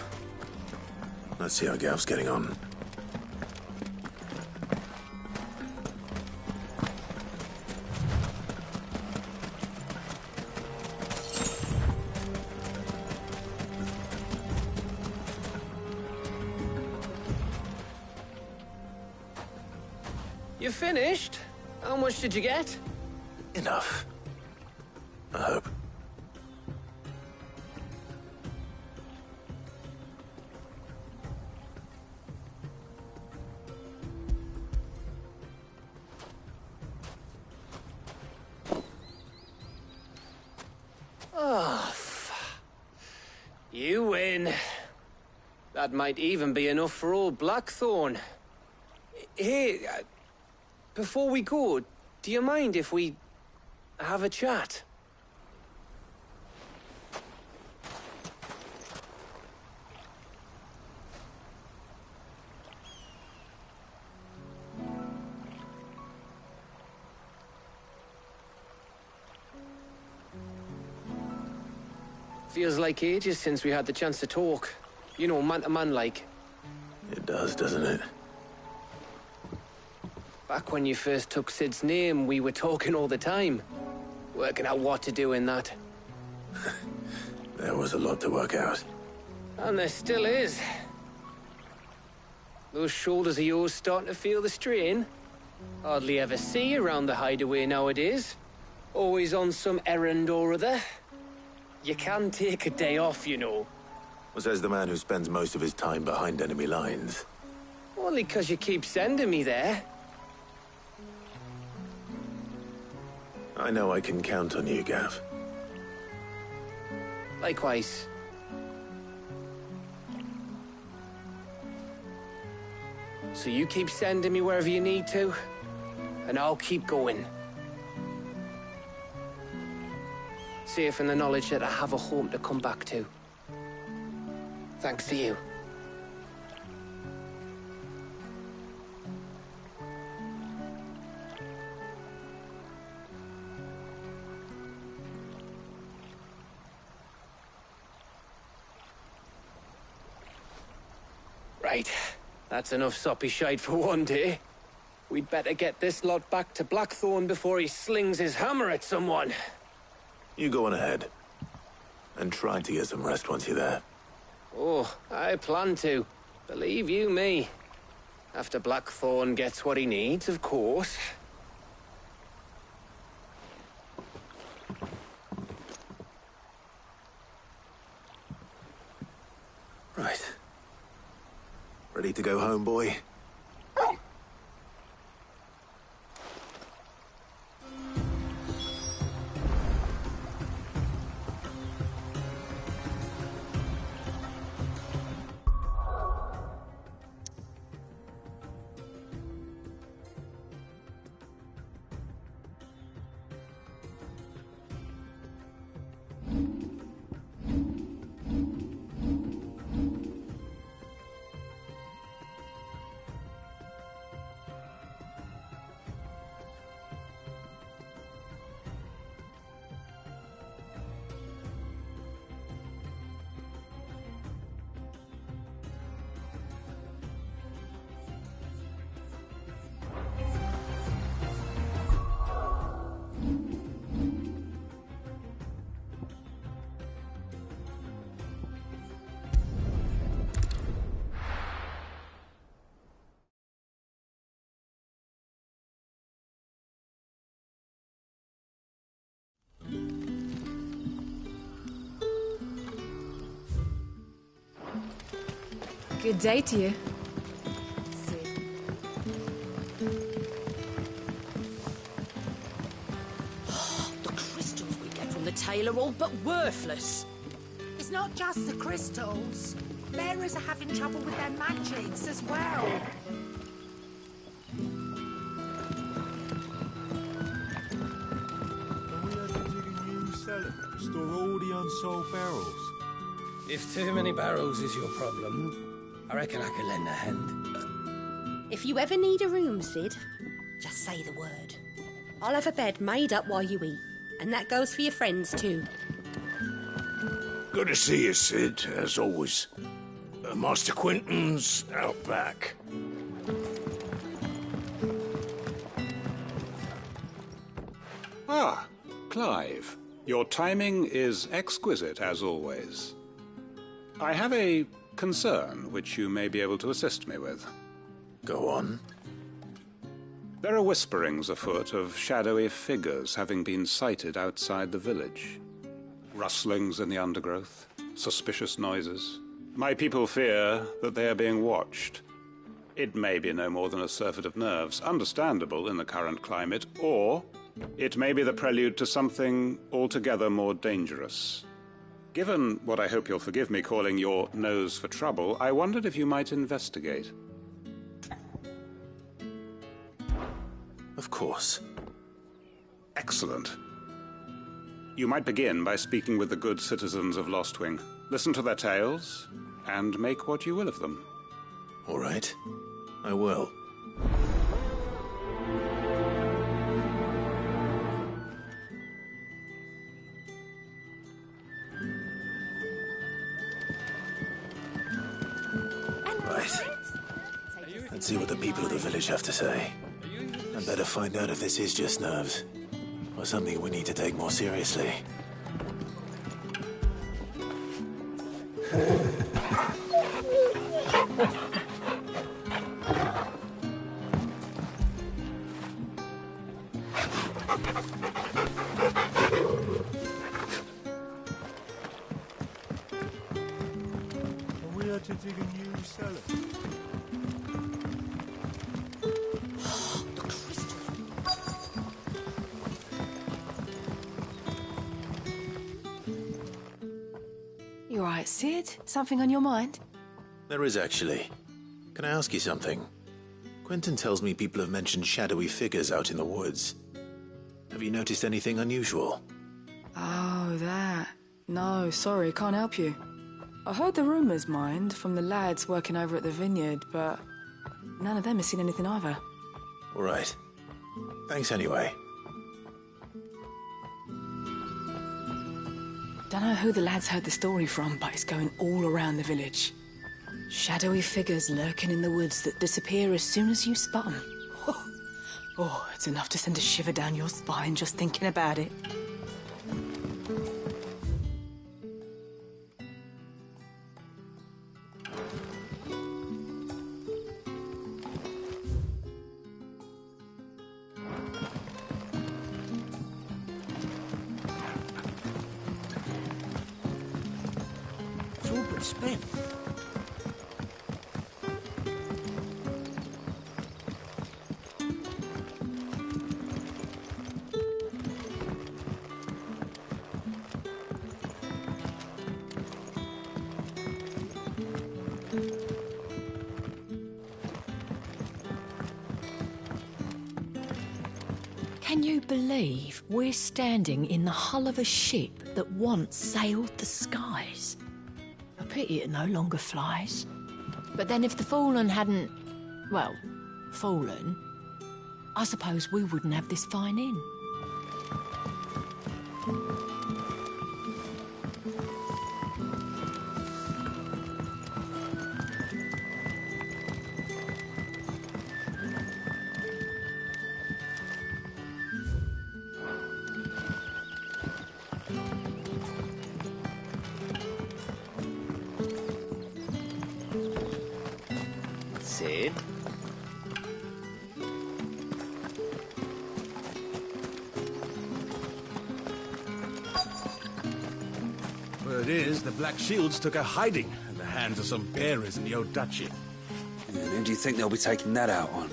Let's see how Gav's getting on. You finished? How much did you get? Enough. I hope. Oh, you win. That might even be enough for old Blackthorn. Hey, before we go, do you mind if we have a chat? Feels like ages since we had the chance to talk. You know, man to man like. It does, doesn't it? Back when you first took Sid's name, we were talking all the time. Working out what to do in that. There was a lot to work out. And there still is. Those shoulders of yours starting to feel the strain? Hardly ever see you around the hideaway nowadays. Always on some errand or other. You can take a day off, you know. Well, says the man who spends most of his time behind enemy lines. Only 'cause you keep sending me there. I know I can count on you, Gav. Likewise. So you keep sending me wherever you need to, and I'll keep going. Safe in the knowledge that I have a home to come back to. Thanks to you. Right. That's enough soppy shite for one day. We'd better get this lot back to Blackthorn before he slings his hammer at someone. You go on ahead. And try to get some rest once you're there. Oh, I plan to. Believe you me. After Blackthorn gets what he needs, of course. Right. Ready to go home, boy? Good day to you. The crystals we get from the tail are all but worthless. It's not just the crystals. Bearers are having trouble with their magics as well. Store all the unsold barrels. If too many barrels is your problem, I reckon I could lend a hand. If you ever need a room, Sid, just say the word. I'll have a bed made up while you eat. And that goes for your friends, too. Good to see you, Sid, as always. Master Quentin's out back. Ah, Clive. Your timing is exquisite, as always. I have a concern which you may be able to assist me with. Go on. There are whisperings afoot of shadowy figures having been sighted outside the village. Rustlings in the undergrowth, suspicious noises. My people fear that they are being watched. It may be no more than a surfeit of nerves, understandable in the current climate, or it may be the prelude to something altogether more dangerous. Given what I hope you'll forgive me calling your nose for trouble, I wondered if you might investigate. Of course. Excellent. You might begin by speaking with the good citizens of Lostwing. Listen to their tales, and make what you will of them. All right. I will. Right. Let's see what the people of the village have to say. I'd better find out if this is just nerves, or something we need to take more seriously. We are to dig a new cellar. You alright, Sid? Something on your mind? There is actually. Can I ask you something? Quentin tells me people have mentioned shadowy figures out in the woods. Have you noticed anything unusual? Oh, that. No, sorry, can't help you. I heard the rumours, mind, from the lads working over at the vineyard, but none of them has seen anything either. All right. Thanks anyway. Don't know who the lads heard the story from, but it's going all around the village. Shadowy figures lurking in the woods that disappear as soon as you spot them. Oh, it's enough to send a shiver down your spine just thinking about it. It's all but spent. Can you believe we're standing in the hull of a ship that once sailed the skies? A pity it no longer flies. But then if the Fallen hadn't, well, fallen, I suppose we wouldn't have this fine inn. Sid? Word is, the Black Shields took a hiding at the hands of some bearers in the old duchy. And who do you think they'll be taking that out on?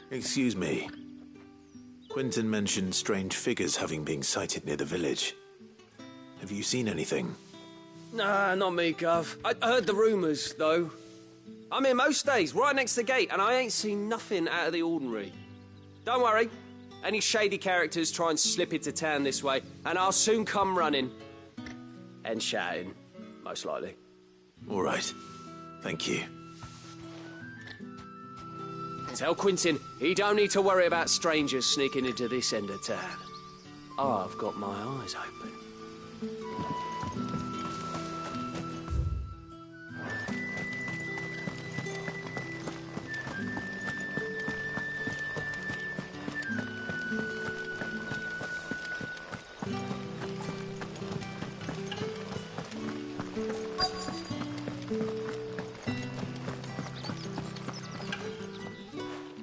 Excuse me. Quentin mentioned strange figures having been sighted near the village. Have you seen anything? Nah, not me, Gov. I heard the rumours, though. I'm here most days, right next to the gate, and I ain't seen nothing out of the ordinary. Don't worry. Any shady characters try and slip into town this way, and I'll soon come running. And shouting, most likely. All right. Thank you. Tell Quentin he don't need to worry about strangers sneaking into this end of town. I've got my eyes open.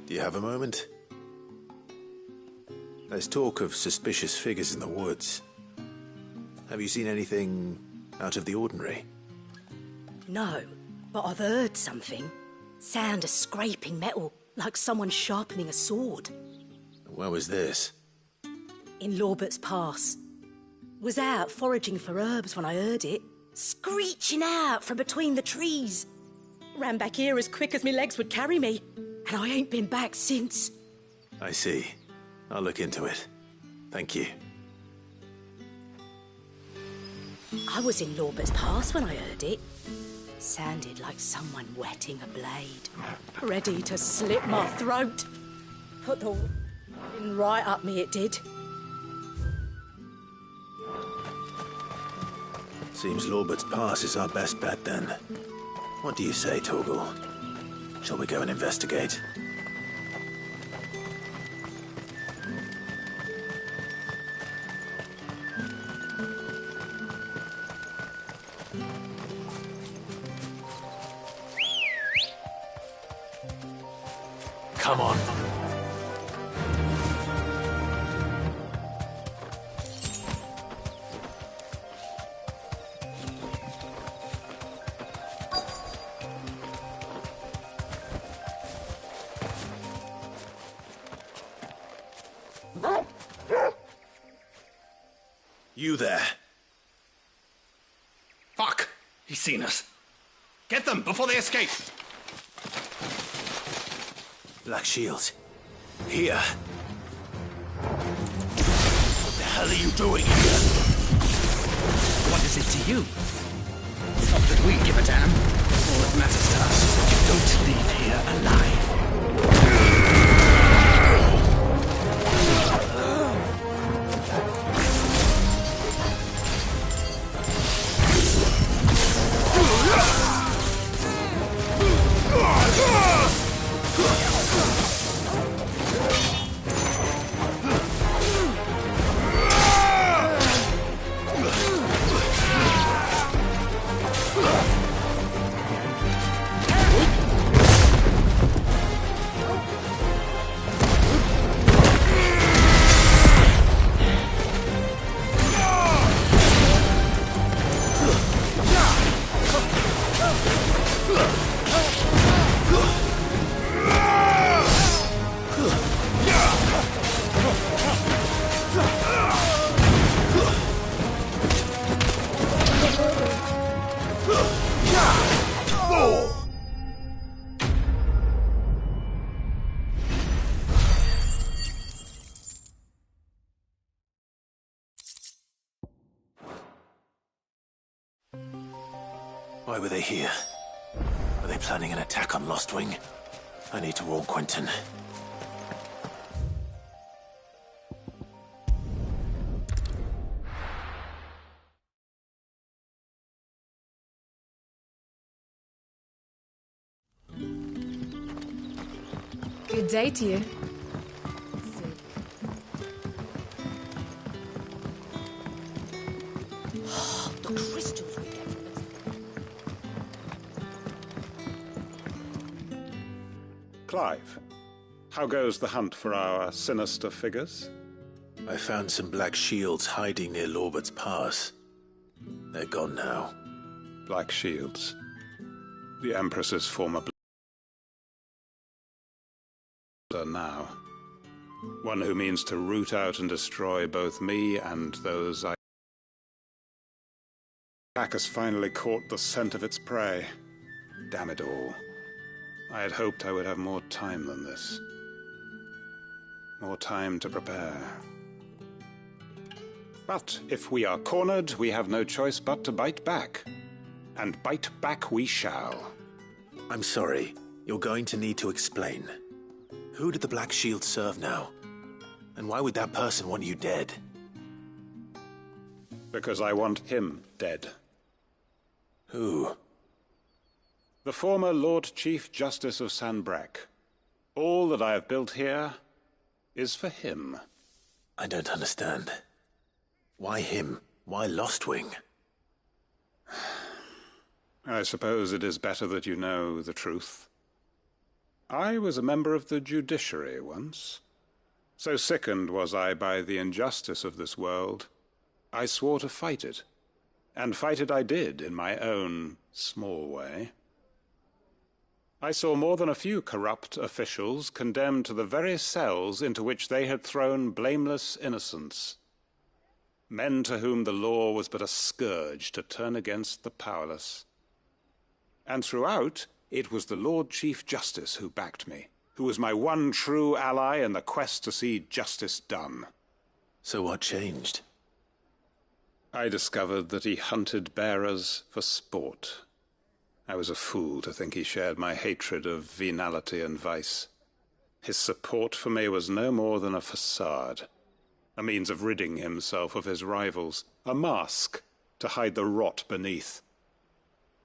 Do you have a moment? There's talk of suspicious figures in the woods. Have you seen anything out of the ordinary? No, but I've heard something. Sound of scraping metal, like someone sharpening a sword. Where was this? In Lorbert's Pass. Was out foraging for herbs when I heard it, screeching out from between the trees. Ran back here as quick as my legs would carry me, and I ain't been back since. I see. I'll look into it. Thank you. I was in Lorbert's Pass when I heard it. Sounded like someone whetting a blade, ready to slit my throat. Put the in right up me, it did. Seems Lorbert's Pass is our best bet then. What do you say, Torgal? Shall we go and investigate? Come on. You there. Fuck! He's seen us. Get them before they escape! Black Shields. Here. What the hell are you doing here? What is it to you? Not that we give a damn. All that matters to us is that you don't leave here alive. Why were they here? Were they planning an attack on Lostwing? I need to warn Quentin. Good day to you. The crystals we get from it. Clive, how goes the hunt for our sinister figures? I found some black shields hiding near Lorbert's Pass. They're gone now. Black shields. The Empress's former now. One who means to root out and destroy both me and those I... Pack has finally caught the scent of its prey. Damn it all. I had hoped I would have more time than this. More time to prepare. But if we are cornered, we have no choice but to bite back. And bite back we shall. I'm sorry. You're going to need to explain. Who did the Black Shield serve now? And why would that person want you dead? Because I want him dead. Who? The former Lord Chief Justice of Sanbreque. All that I have built here is for him. I don't understand. Why him? Why Lostwing? I suppose it is better that you know the truth. I was a member of the judiciary once. So sickened was I by the injustice of this world, I swore to fight it. And fight it I did, in my own small way. I saw more than a few corrupt officials condemned to the very cells into which they had thrown blameless innocents. Men to whom the law was but a scourge to turn against the powerless. And throughout, it was the Lord Chief Justice who backed me, who was my one true ally in the quest to see justice done. So what changed? I discovered that he hunted bearers for sport. I was a fool to think he shared my hatred of venality and vice. His support for me was no more than a facade, a means of ridding himself of his rivals, a mask to hide the rot beneath.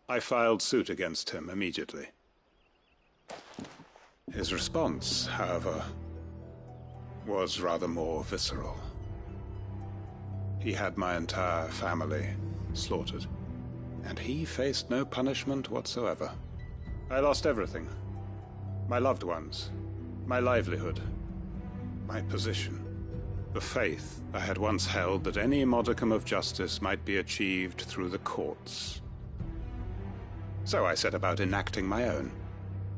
I filed suit against him immediately. His response, however, was rather more visceral. He had my entire family slaughtered, and he faced no punishment whatsoever. I lost everything. My loved ones, my livelihood, my position, the faith I had once held that any modicum of justice might be achieved through the courts. So I set about enacting my own.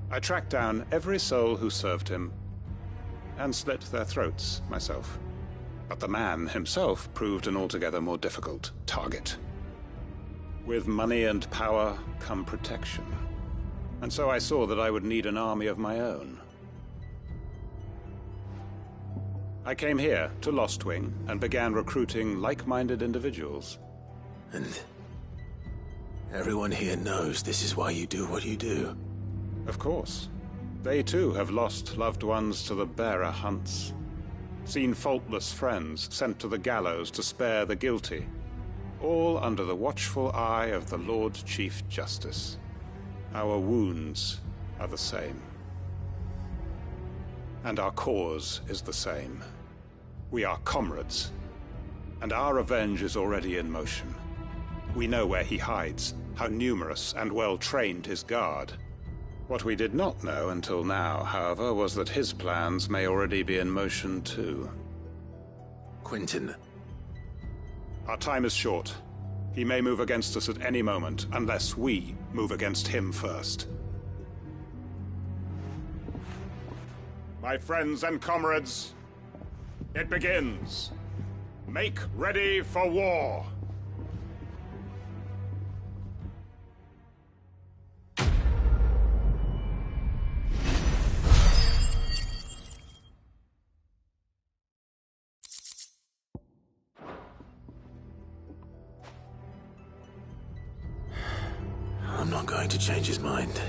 I tracked down every soul who served him, and slit their throats myself. But the man himself proved an altogether more difficult target. With money and power come protection. And so I saw that I would need an army of my own. I came here to Lostwing and began recruiting like-minded individuals. And everyone here knows this is why you do what you do. Of course. They too have lost loved ones to the bearer hunts. Seen faultless friends sent to the gallows to spare the guilty. All under the watchful eye of the Lord Chief Justice. Our wounds are the same. And our cause is the same. We are comrades. And our revenge is already in motion. We know where he hides, how numerous and well-trained his guard. What we did not know until now, however, was that his plans may already be in motion too. Quentin. Our time is short. He may move against us at any moment, unless we move against him first. My friends and comrades, it begins. Make ready for war. I'm not going to change his mind.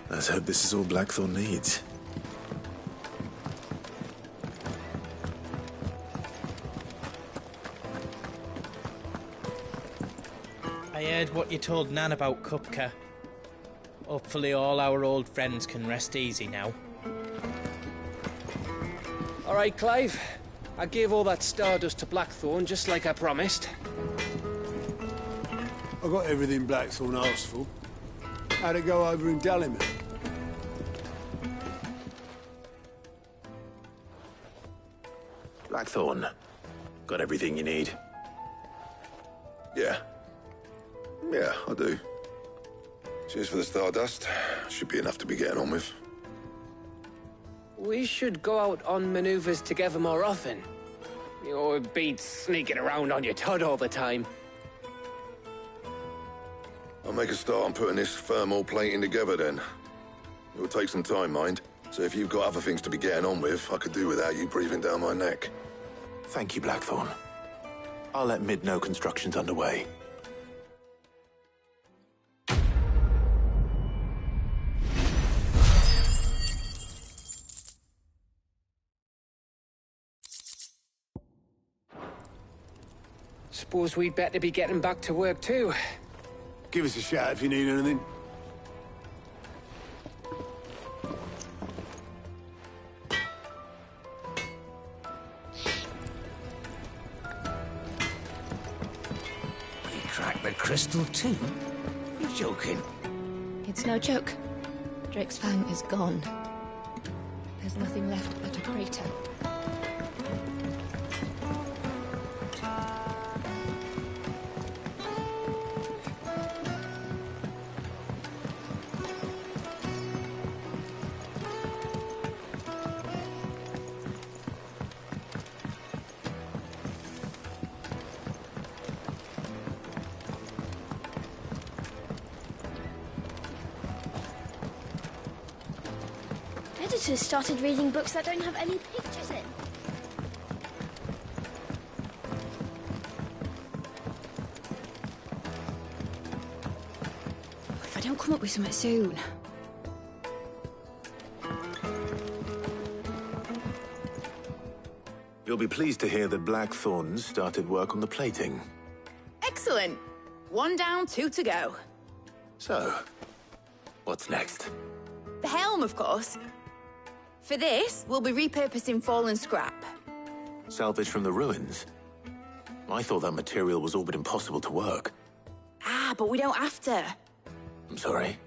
Let's hope this is all Blackthorn needs. I heard what you told Nan about Kupka. Hopefully all our old friends can rest easy now. All right, Clive. I gave all that stardust to Blackthorn, just like I promised. I got everything Blackthorn asked for. How'd it go over in Dalimil? Blackthorn, got everything you need? Yeah. Yeah, I do. Cheers for the stardust. Should be enough to be getting on with. We should go out on maneuvers together more often. You know, it beats sneaking around on your Todd all the time. I'll make a start on putting this thermal plating together then. It'll take some time, mind. So if you've got other things to be getting on with, I could do without you breathing down my neck. Thank you, Blackthorn. I'll let Mid know construction's underway. Suppose we'd better be getting back to work too. Give us a shout if you need anything. You cracked the crystal too? You're joking. It's no joke. Drake's Fang is gone. There's nothing left but a crater. Editors started reading books that don't have any pictures in. don't come up with something soon. You'll be pleased to hear that Blackthorn's started work on the plating. Excellent. 1 down, 2 to go. So, what's next? The helm, of course. For this, we'll be repurposing fallen scrap. Salvage from the ruins? I thought that material was all but impossible to work. Ah, but we don't have to. I'm sorry.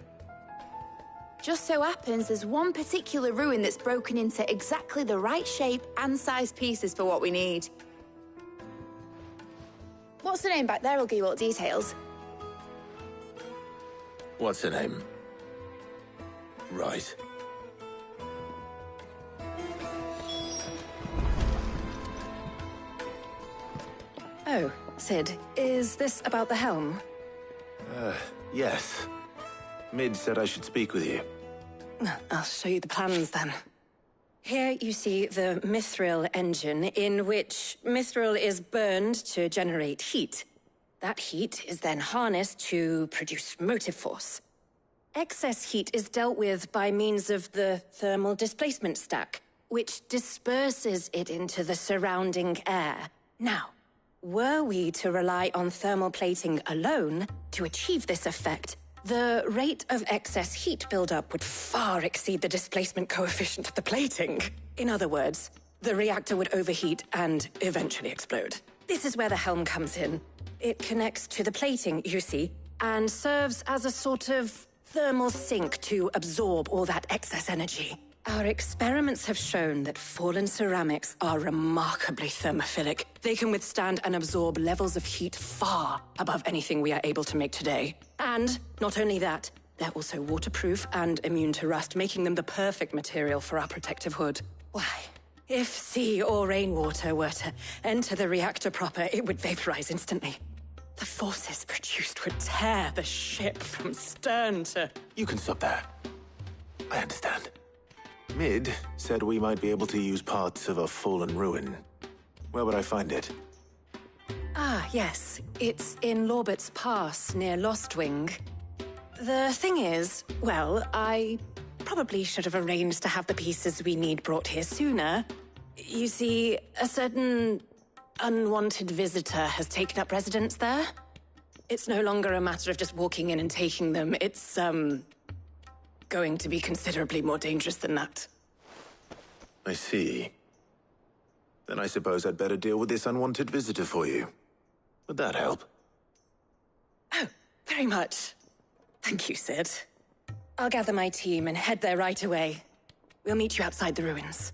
Just so happens there's one particular ruin that's broken into exactly the right shape and size pieces for what we need. What's the name back there? I'll give you all the details. What's her name? Right. Oh, Sid, is this about the helm? Yes. Mid said I should speak with you. I'll show you the plans then. Here you see the mithril engine, in which mithril is burned to generate heat. That heat is then harnessed to produce motive force. Excess heat is dealt with by means of the thermal displacement stack, which disperses it into the surrounding air. Now, were we to rely on thermal plating alone to achieve this effect, the rate of excess heat buildup would far exceed the displacement coefficient of the plating. In other words, the reactor would overheat and eventually explode. This is where the helm comes in. It connects to the plating, you see, and serves as a sort of thermal sink to absorb all that excess energy. Our experiments have shown that fallen ceramics are remarkably thermophilic. They can withstand and absorb levels of heat far above anything we are able to make today. And not only that, they're also waterproof and immune to rust, making them the perfect material for our protective hood. Why, if sea or rainwater were to enter the reactor proper, it would vaporize instantly. The forces produced would tear the ship from stern to... You can stop there. I understand. Mid said we might be able to use parts of a fallen ruin. Where would I find it? Ah, yes. It's in Lorbert's Pass, near Lostwing. The thing is, well, I probably should have arranged to have the pieces we need brought here sooner. You see, a certain unwanted visitor has taken up residence there. It's no longer a matter of just walking in and taking them. It's, going to be considerably more dangerous than that. I see. Then I suppose I'd better deal with this unwanted visitor for you. Would that help? Oh, very much. Thank you, Sid. I'll gather my team and head there right away. We'll meet you outside the ruins.